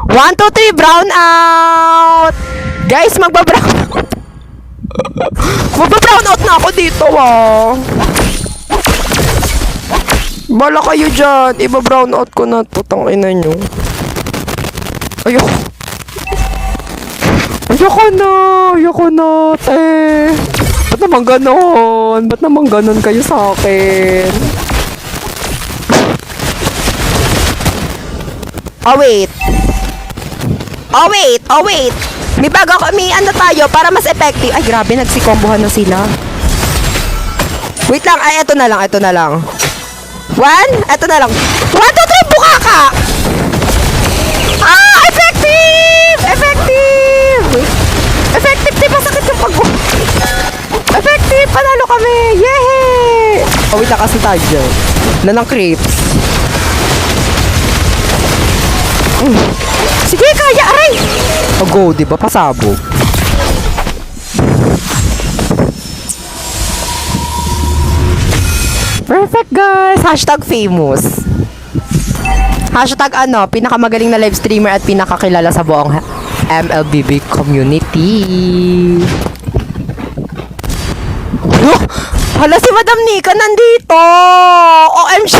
One, two, three, brown out! Guys, magba-brown out. Magba-brown out na ako dito, ah. Bala kayo dyan. Iba-brown out ko na to. Tangina nyo. Ayoko. Ayoko na, te. Ba't naman ganon? Ba't naman ganon kayo sa akin? Oh, wait. May ano tayo para mas effective. Ay, grabe, nagsikombohan na sila. Wait lang, ay, eto na lang. One, eto na lang. 1, 2, 3, buka ka! Ah, effective! Panalo kami! Yehey! Oh, wait lang kasi tayo dyan. Na ng crepes. Sige, kaya! Aray! Oh, go, diba? Pasabog. Perfect, guys! Hashtag famous. Hashtag ano, pinakamagaling na live streamer at pinakakilala sa buong MLBB community. Oh, hala, si Madam Nika nandito! OMG!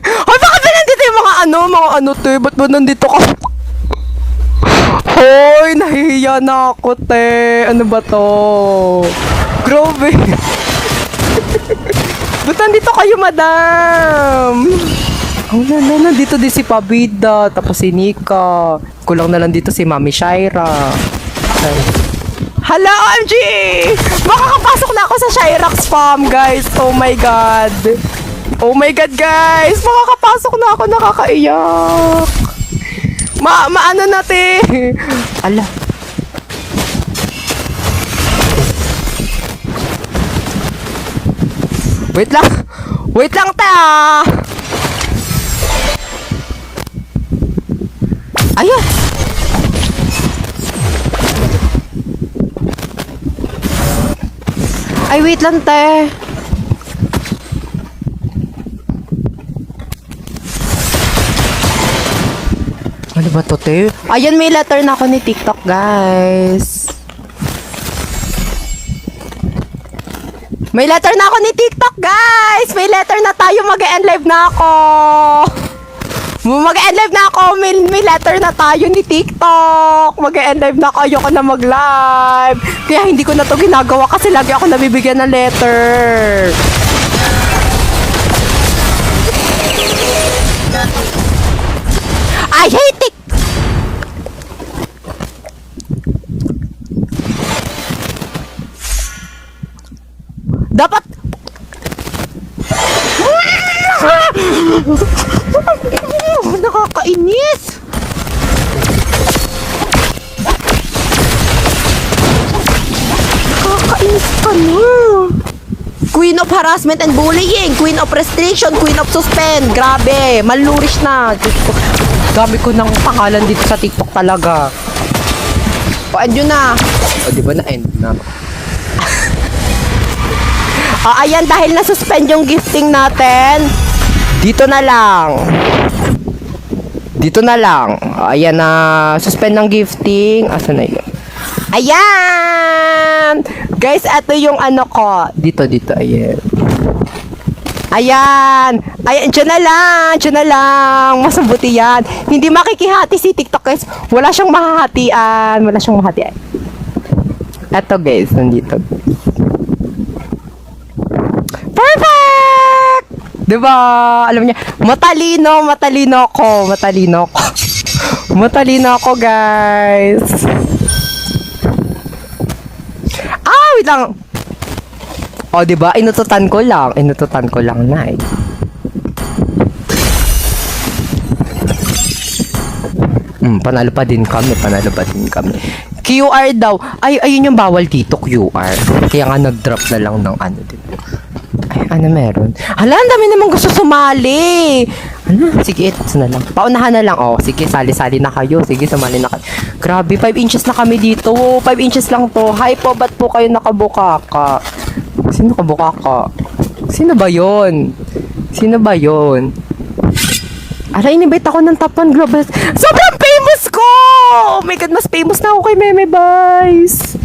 Hoy, bakit ba nandito yung mga ano, te? Ba't ba nandito ka? Hoy, nahihiya na ako, te. Ano ba to? Grabe. Ba't nandito kayo, madam? Oh, nandito din si Pabida, tapos si Nika. Kulang na lang dito si Mami Shaira. Ay. Hala, OMG! Makakapasok na ako sa Shirax farm, guys. Oh my God. Oh my God, guys. Makakapasok na ako, nakakaiyak. Maano natin? Ala. Wait lang. Wait lang, ta. Ayun. Ay, wait lang, te. Ano ba to, te? Ayan, may letter na ako ni TikTok, guys. May letter na ako ni TikTok, guys! May letter na tayo. Mag-end live na ako. Mag-end live na ako. May letter na tayo ni TikTok. Mag-end live na ako. Ayoko na mag-live. Kaya hindi ko na to ginagawa kasi lagi ako nabibigyan ng letter. I hate it! Dapat... Nakakainis! Nakakainis ka na! Queen of harassment and bullying, Queen of restriction, Queen of suspend. Grabe, malnourished na. Diyos ko, dami ko ng pangalan dito sa TikTok talaga. O, end yun na. O, di ba na-end na? Ayan, dahil na-suspend yung gifting natin, dito na lang. Dito na lang. Ayan na, suspend ng gifting. Asan na yun? Ayan! Guys, ito yung ano ko. Dito, ayan. Ayan! Ayan, dyan na lang. Masabuti yan. Hindi makikihati si TikTok, guys. Wala siyang mahahatian. Ito, guys, nandito. Perfect! Diba? Alam niya, matalino ako. Matalino ako, guys. Wait lang. O, diba? Inututan ko lang na eh. Panalo pa din kami. QR daw. Ayun yung bawal dito, QR. Kaya nga nag-drop na lang ng ano dito. Ay, ano meron? Hala, ang dami naman gusto sumali. Ano? Sige, ito na lang. Paunahan na lang. Oh, sige, sali-sali na kayo. Sige, sumali na kayo. Grabe, 5 inches na kami dito. 5 inches lang to. Hi po, ba't po kayo nakabukaka? Sino kabukaka? Sino ba yon? Ala, in-invite ako ng top 1 global. Sobrang famous ko! Oh my God, mas famous na ako kay Meme Vice.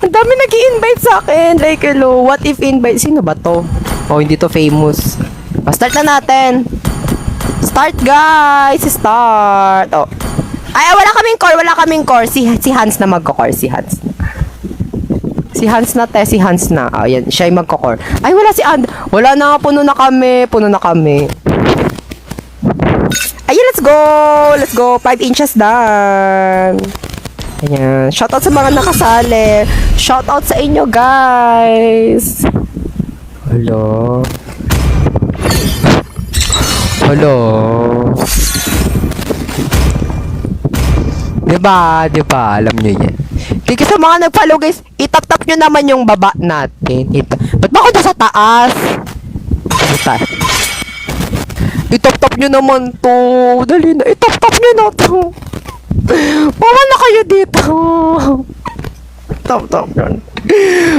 Ang dami nag-i-invite sa akin. Like, hello, what if invite? Sino ba to? Oh, hindi to famous. Start na natin. Start, guys. Start. Oh. Ay, wala kaming core. Si Hans na magko-core. Si Hans na. Oh, yan. Siya yung magko-core. Ay, wala si And. Wala na. Puno na kami. Ayun, let's go. 5 inches done. Ayan. Shoutout sa mga nakasali. Shoutout sa inyo, guys. Hello. Diba? Alam nyo yan. Thank you sa mga nag-follow guys. Itap-tap nyo naman yung baba natin. Ba't ba ako nasa taas? Basta. Itap-tap nyo naman to. Dali na. Itap-tap nyo na to. Mama na kayo dito. Tap-tap nyo.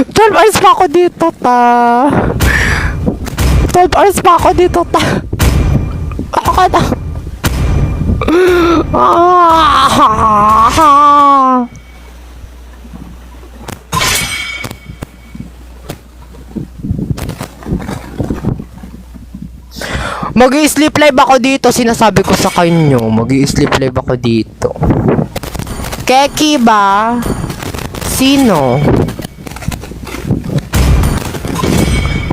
12 hours pa ako dito, ta. 12 hours pa ako dito, ta. Ako ka na. Mag-i-sleep live ako dito, sinasabi ko sa kanyo. Mag-i-sleep live ako dito. Keki ba? Sino?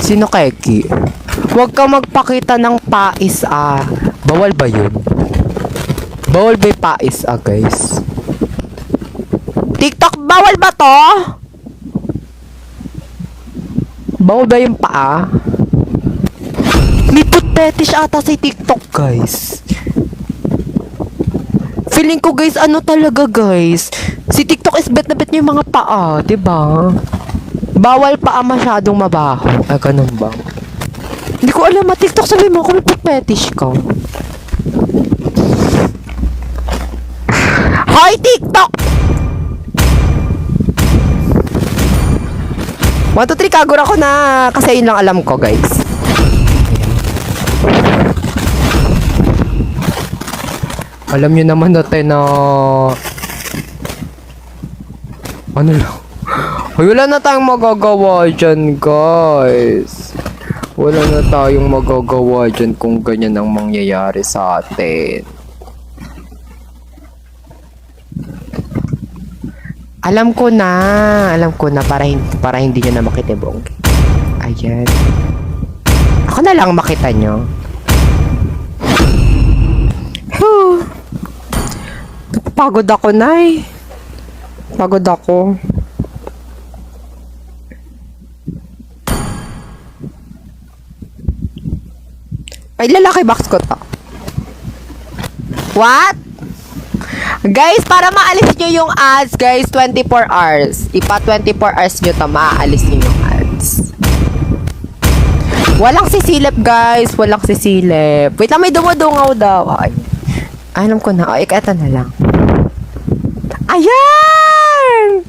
Sino Keki? Huwag ka magpakita ng pais ah. Bawal ba yun? Bawal ba yung pais ah guys? TikTok, bawal ba to? Bawal ba yung paa? May foot fetish ata sa TikTok, guys. Feeling ko, guys, ano talaga, guys? Si TikTok is bet na bet niya yung mga paa, diba? Bawal paa masyadong mabaho. Ay, ganun ba? Hindi ko alam, TikTok sabi mo kung may foot fetish ka. Hi, TikTok! 1, 2, 3, kagura ko na. Kasi yun lang alam ko, guys. Alam nyo naman natin na ano lang. Ay, wala na tayong magagawa dyan, guys. Wala na tayong magagawa dyan kung ganyan ang mangyayari sa atin. Alam ko na para hindi nyo na makita yung buong. Ayan. Ako na lang makita nyo. Whew. Napapagod ako, Nay. Pagod ako. Ay, lalaki box ko to. What? Guys, para maalis nyo yung ads, guys, 24 hours. Ipa 24 hours nyo to, maaalis nyo yung ads. Walang sisilip, guys. Walang sisilip. Wait lang, may dumadungaw daw. Ay, alam ko na. Ay, eto na lang. Ayan!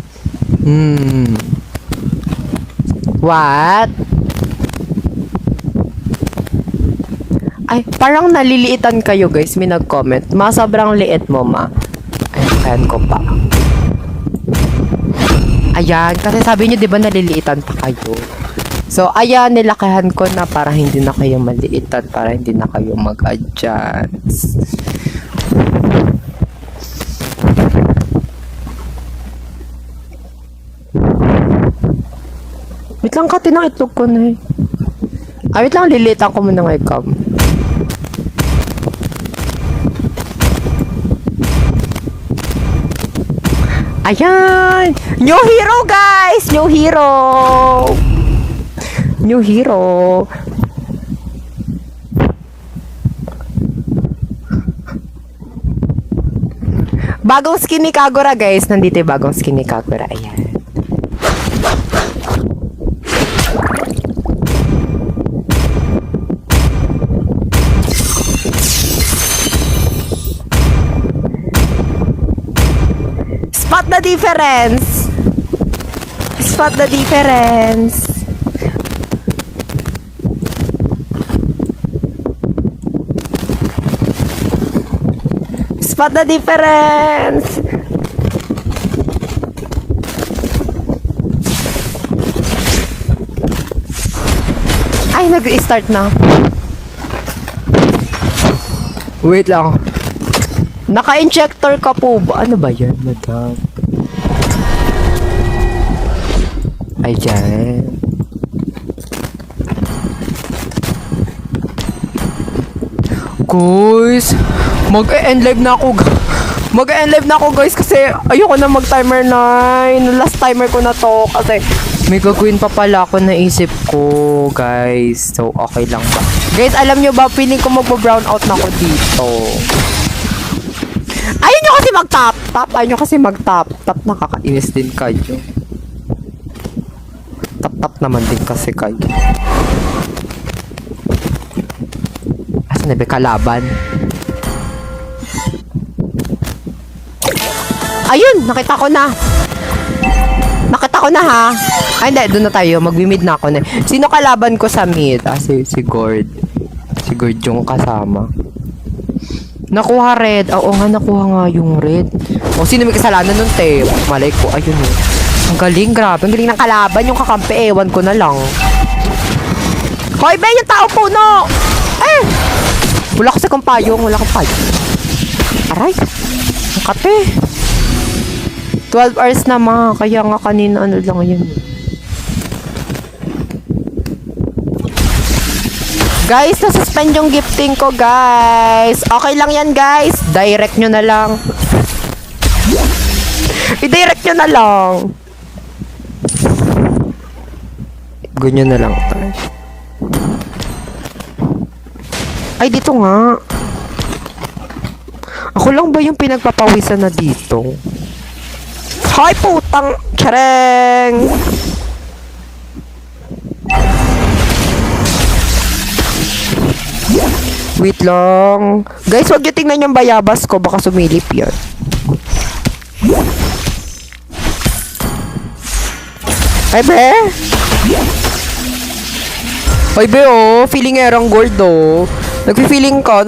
What? Ay, parang naliliitan kayo, guys. May nag-comment. Ma, sobrang liit mo, ma. Ayan ko pa. Ayan. Kasi sabi niyo, di ba, naliliitan pa kayo? So, ayan, nilakahan ko na para hindi na kayo maliitan, para hindi na kayo mag-adjust. Wait lang, kati ng itlog ko na eh. Wait lang, liliitan ko muna ng icam. Ayan! New hero, guys! New hero! New hero! Bagong skin ni Kagura, guys. Nandito yung bagong skin ni Kagura. Ayan. Spot the difference. Spot the difference. Spot the difference. Ay, nag-start na. Wait lang. Naka-injector ka po ba? Ano ba yan, madam? Ay, dyan. Guys, mag-end live na ako. Mag-end live na ako, guys, kasi ayoko na mag-timer 9. Last timer ko na to kasi may gagawin pa pala ako na isip ko, guys. So, okay lang ba? Guys, alam nyo ba, feeling ko mag-brown out na ako dito. Ayun nyo kasi mag-tap tap. Ayaw nyo kasi mag-tap tap. Nakakainis din kayo. Tap tap naman din kasi kayo. Asan na ba kalaban? Ayun! Nakita ko na! Nakita ko na ha! Ay hindi, doon na tayo. Magbi-mid na ako na. Sino kalaban ko sa mid? Si Gord. Si Gord yung kasama. Nakuha red. Oo nga, nakuha nga yung red. O, sino may kasalanan nun, te? Malay ko. Ayun o. Ang galing, grabe. Ang galing ng kalaban. Yung kakampi, ewan ko na lang. Hoy, be! Yung tao puno! Eh! Wala kasi kang payong. Wala kang payong. Aray! Ang kate. 12 hours na ma. Kaya nga kanina ano lang yun. Guys, nasuspend yung gifting ko, guys. Okay lang yan, guys. Direct nyo na lang. I-direct nyo na lang. Ganyan na lang. Ay, dito nga. Ako lang ba yung pinagpapawisan na dito? Hoy, putang! Chareng! Wait lang. Guys, wag nyo tingnan yung bayabas ko. Baka sumilip yan. Ay, be! Ay, be, oh. Feeling erang gold, oh. Nagpi-feeling ka.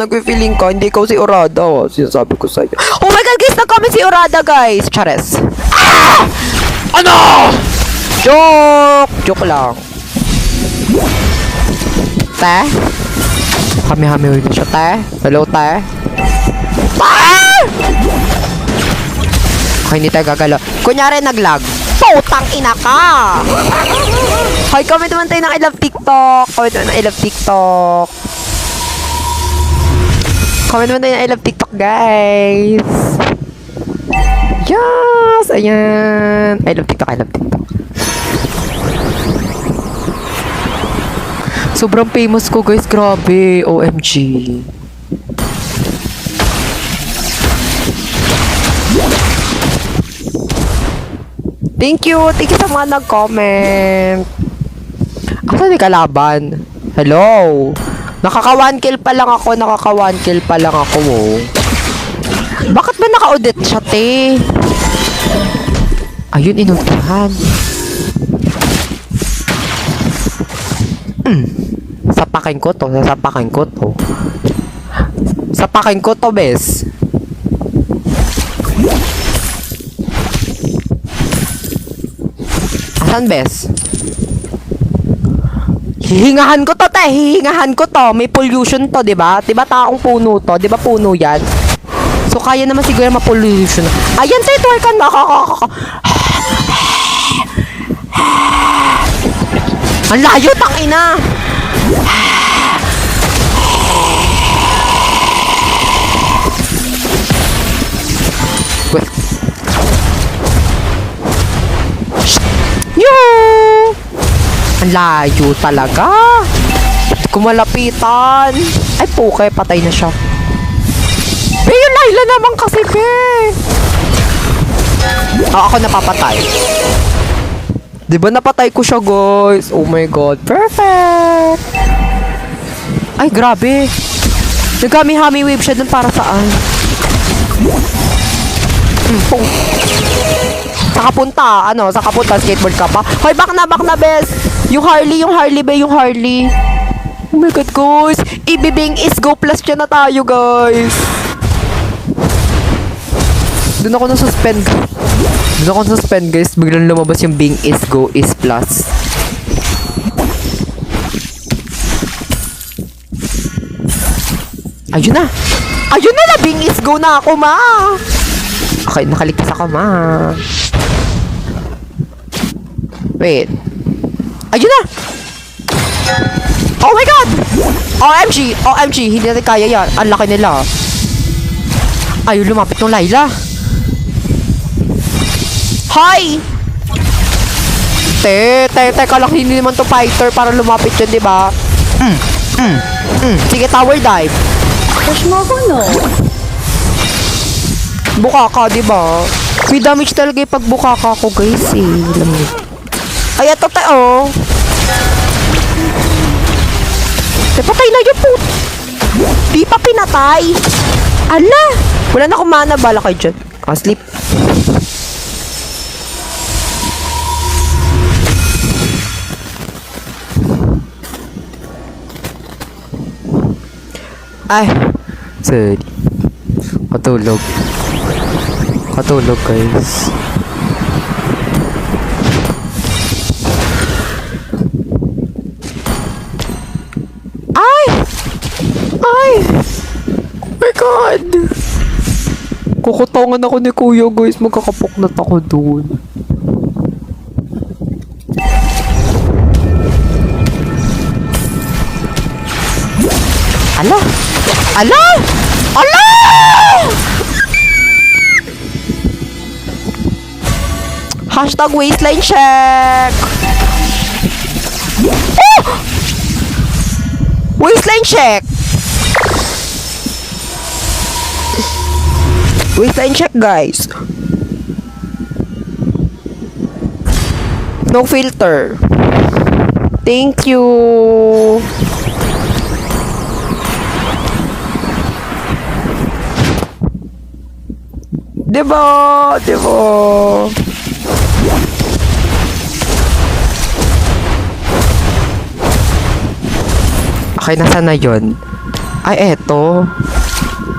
Hindi ikaw si Orada, oh. Sinasabi ko sa'yo. Oh my God, guys! Nag-comment si Orada, guys! Chares. Ah! Ano? Joke! Joke lang. Te? Hami-hami ulit siya, te. Hello, te. Ah! Okay, hindi tayo gagalaw. Kunyari, nag-lag. Putang ina ka! Hoy, comment naman tayo ng I love TikTok. Comment naman ng I love TikTok. Comment naman tayo ng I love TikTok, guys. Yes! Ayan. I love TikTok, I love TikTok. Sobrang famous ko, guys. Grabe. OMG. Thank you. Thank you sa mga nag-comment. Asan yung kalaban? Hello? Nakaka-1 kill pa lang ako. Oh. Bakit ba naka-audit siya, te? Ayun, inultahan. Sapakin ko to. Sapakin ko to, bes. Asan, bes? Hihingahan ko to, te. May pollution to, diba? Diba taong puno to? Diba puno yan? So, kaya naman siguro ma-pollution. Ayan, te. Twerkan mo. Ang layo, tangina. Yoo! Ang layo talaga. Kumalapitan. Ay, puke. Patay na siya. Be, yung Layla naman kasi, be. Ako napapatay. Diba napatay ko siya, guys? Oh my God. Perfect! Ay, grabe. Nagami-hami wave siya dun para saan? Saka punta. Saka punta. Skateboard ka pa. Hoy, back na, bes. Yung Harley, be. Oh my God, guys. Ibibing is go plus siya na tayo, guys. Doon ako na-suspend, guys. Biglang lumabas yung Bing is go is plus. Ayun na, Bing is go na ako, ma. Okay, nakaligtas ako, ma. Wait. Ayun na. Oh my God. OMG, hindi natin kaya yan. Ang laki nila. Ayun, lumapit ng Layla. Hi! Teka lang, hindi naman to fighter para lumapit yun, diba? Sige, tower dive. Push mo ako, no? Bukaka, di ba? May damage talaga yung pag bukaka ko, guys, eh. Alam niyo. Ay, ito tayo. Patay na yung put. Di pa pinatay. Ala! Wala na akong mana. Bala kayo dyan. Sleep. Ay. Sorry. Katulog. Katulog, guys. Ay! Ay! Oh my God! Kukutangan ako ni Kuya, guys. Magkakapoknat ako doon. Ala! Ala! Ala! Hashtag waistline check! Oh! Waistline check! Waistline check, guys. No filter. Thank you. Diba? Diba? Okay, nasa na yun? Ay, eto.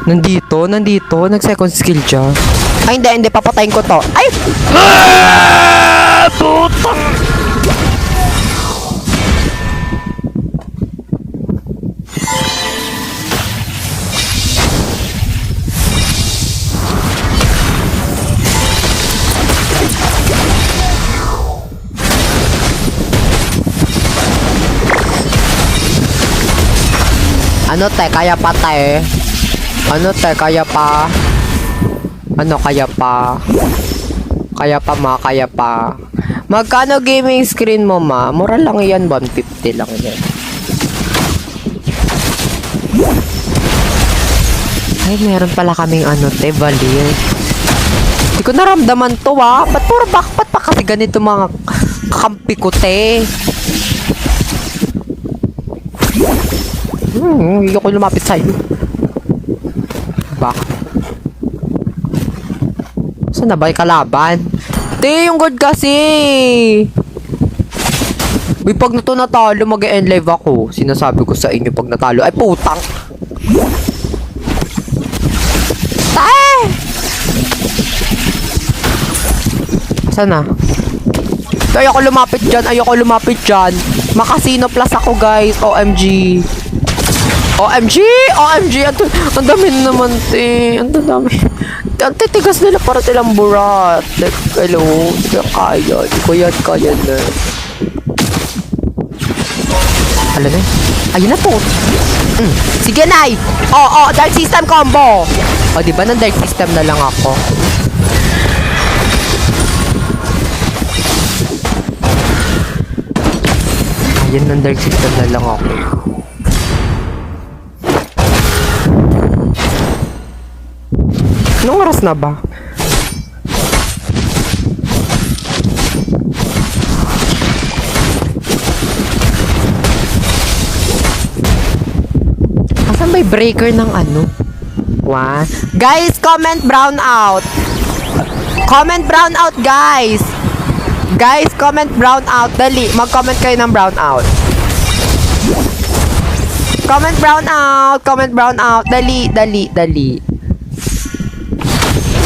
Nandito. Nag-second skill siya. Ay, hindi. Papatayin ko to. Ay! Putang! Ano te, kaya pa te? Ano te, kaya pa? Ano kaya pa? Kaya pa ma, kaya pa. Magkano gaming screen mo ma? Mura lang yan, 150 lang yan. Ay, meron pala kaming ano te, Valir. Hindi ko naramdaman to Ba't pa kasi ganito mga kakampi ko te? Hindi ko lumapit sa'yo. Bak. Saan na ba yung kalaban? Te, yung god kasi. Uy, pag nato natalo, mag-end live ako. Sinasabi ko sa inyo pag natalo. Ay, putang. Tae! Saan na? Ayoko lumapit dyan. Makasino plus ako, guys. OMG. OMG! Ang dami naman, te. Ang dami. Ang titigas nila para silang burat. Like, hello. Kaya. Kaya na. Hala na. Ayun na po. Sige, Nay. Dark system combo. Diba ng dark system na lang ako? Ayun ng dark system na lang ako. Anong oras na ba? Asan ba yung breaker ng ano? What? Guys, comment brown out. Comment brown out, guys. Guys, comment brown out. Dali, mag-comment kayo ng brown out. Comment brown out. Dali.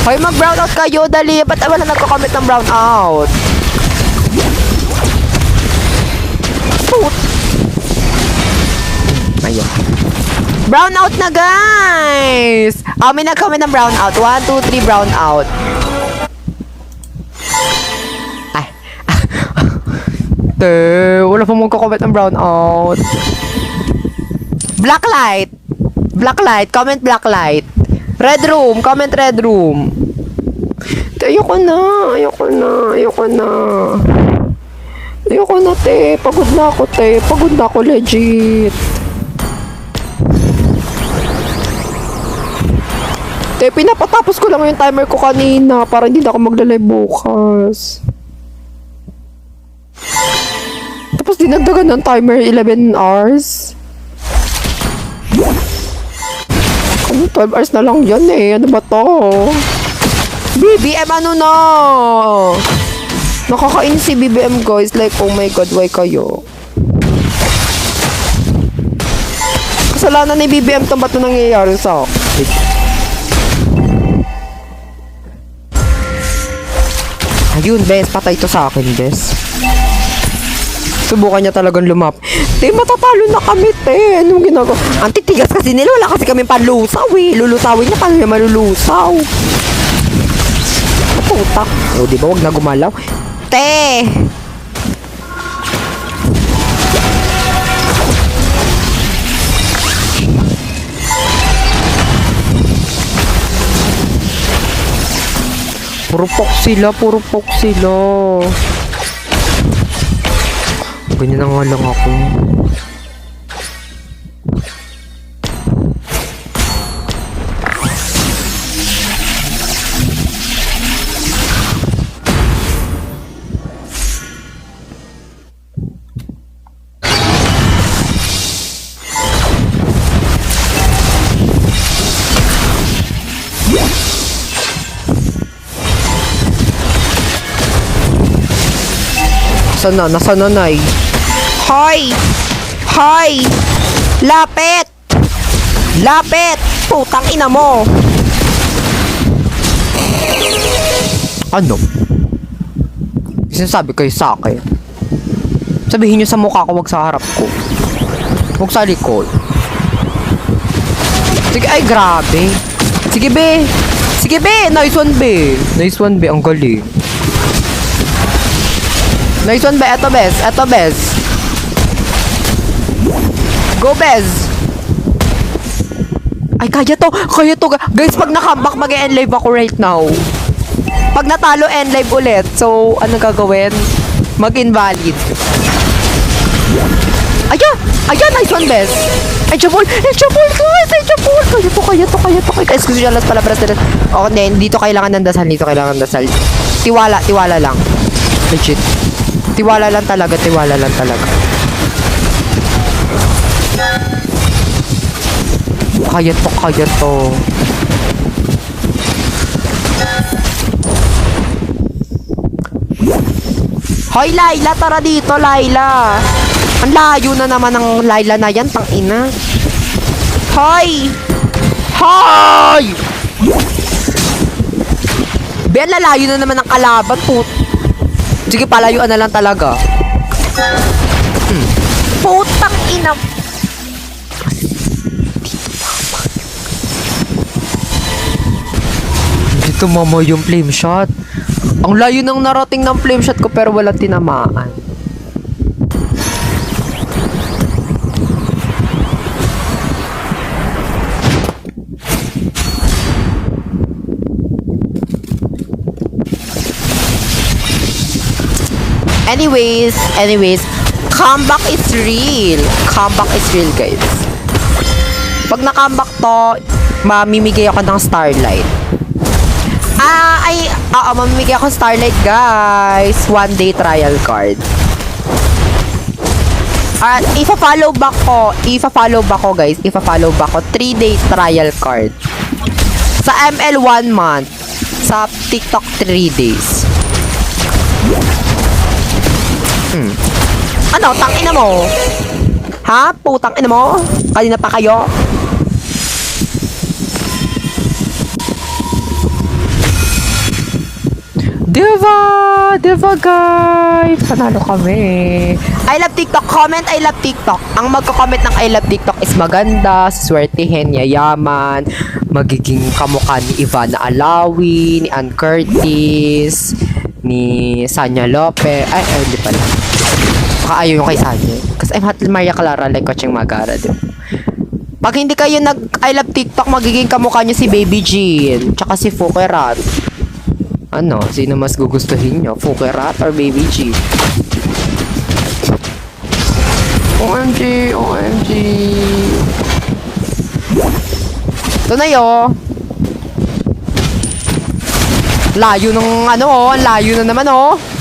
Hoy, mag-brown out kayo, dali. Ba't wala nagko-comment ng brown out? Put. Ayun. Brown out na, guys! May nag-comment ng brown out. 1, 2, 3, brown out. Ay. Wala pa magko-comment ng brown out. Blacklight. Comment blacklight. Red room. Comment red room. Ayoko na, te. Pagod na ako, te. Pagod na ako, legit. Te, pinapatapos ko lang yung timer ko kanina para hindi na ako magla-live bukas. Tapos dinagdagan ng timer 11 hours. Ano, 12 hours na lang yan eh. Ano ba to? BBM ano na? Nakakainis si BBM guys. Like, oh my god, why kayo? Kasalanan ni BBM to, ba't na nangyayari sa akin? Ayun, Bes. Patay to sa akin, Bes. Subukan niya talagang lumap. Te, matatalo na kami, te. Anong ginagawa? Ang titigas kasi nila. Wala kasi kami panlusaw, eh. Lulusawin niya. Paano niya malulusaw? Puta. O, diba? Huwag na gumalaw. Te! Puro pok sila, puro pok sila. Ganyan na nga lang ako. Sana, nasa nanay. Hoy! Hoy! Lapit! Lapit! Putang ina mo! Ano? Sinasabi kayo sa akin. Sabihin nyo sa mukha ko, wag sa harap ko. Wag sa likod. Sige, ay grabe. Sige, be. Sige, be. Nice one, be. Nice one, be. Ang galing. Nice one, be. Eto, Bez. Eto, Bez. Go, Bez. Ay, kaya to. Kaya to. Guys, pag nakambak, mag-end live ako right now. Pag natalo, end live ulit. So, ano gagawin? Mag-invalid. Ayan! Ayan! Nice one, Bez. Ay, Jabol! Ay, Jabol, guys! Ay, Jabol! Kaya to. Guys, gusto nyo alas pala, bracelet. Okay, dito kailangan ng dasal. Dito kailangan ng dasal. Tiwala lang. Legit. Tiwala lang talaga. Kaya to. Hoy, Laila, tara dito, Laila. Ang layo na naman ng Laila na yan, tangina. Hoy! Hoy! Ben, lalayo na naman ng kalaban, Sige, palayuan na lang talaga. Putang ina. Dito mama yung flame shot. Ang layo ng narating ng flame shot ko pero wala tinamaan. Anyways, comeback is real. Comeback is real, guys. Pag na-comeback to, mamimigay ako ng starlight. Mamimigay ako ng starlight, guys. 1-day trial card. At ifa-follow back ko, guys. Ifa-follow back ko 3-day trial card. Sa ML 1 month. Sa TikTok 3 days. Ano? Tangina mo? Ha? Putang ina mo? Kanina pa kayo? Diva guys! Panalo kami. I love TikTok. Comment I love TikTok. Ang magko-comment ng I love TikTok is maganda, swertihin, yayaman, magiging kamukha ni Ivana Alawi, ni Ann Curtis, ni Sanya Lopez. Ay, hindi pala. Baka ayaw yung kay Sanya. Kasi I'm Hot Maria Clara, like Coaching Magara, diba? Pag hindi kayo I love TikTok, magiging kamukha nyo si Baby Jean, tsaka si Fukerat. Ano? Sino mas gugustuhin nyo? Fukerat or Baby G? OMG. Ito na yo. Layo ng ano, oh. Ang layo na naman, oh.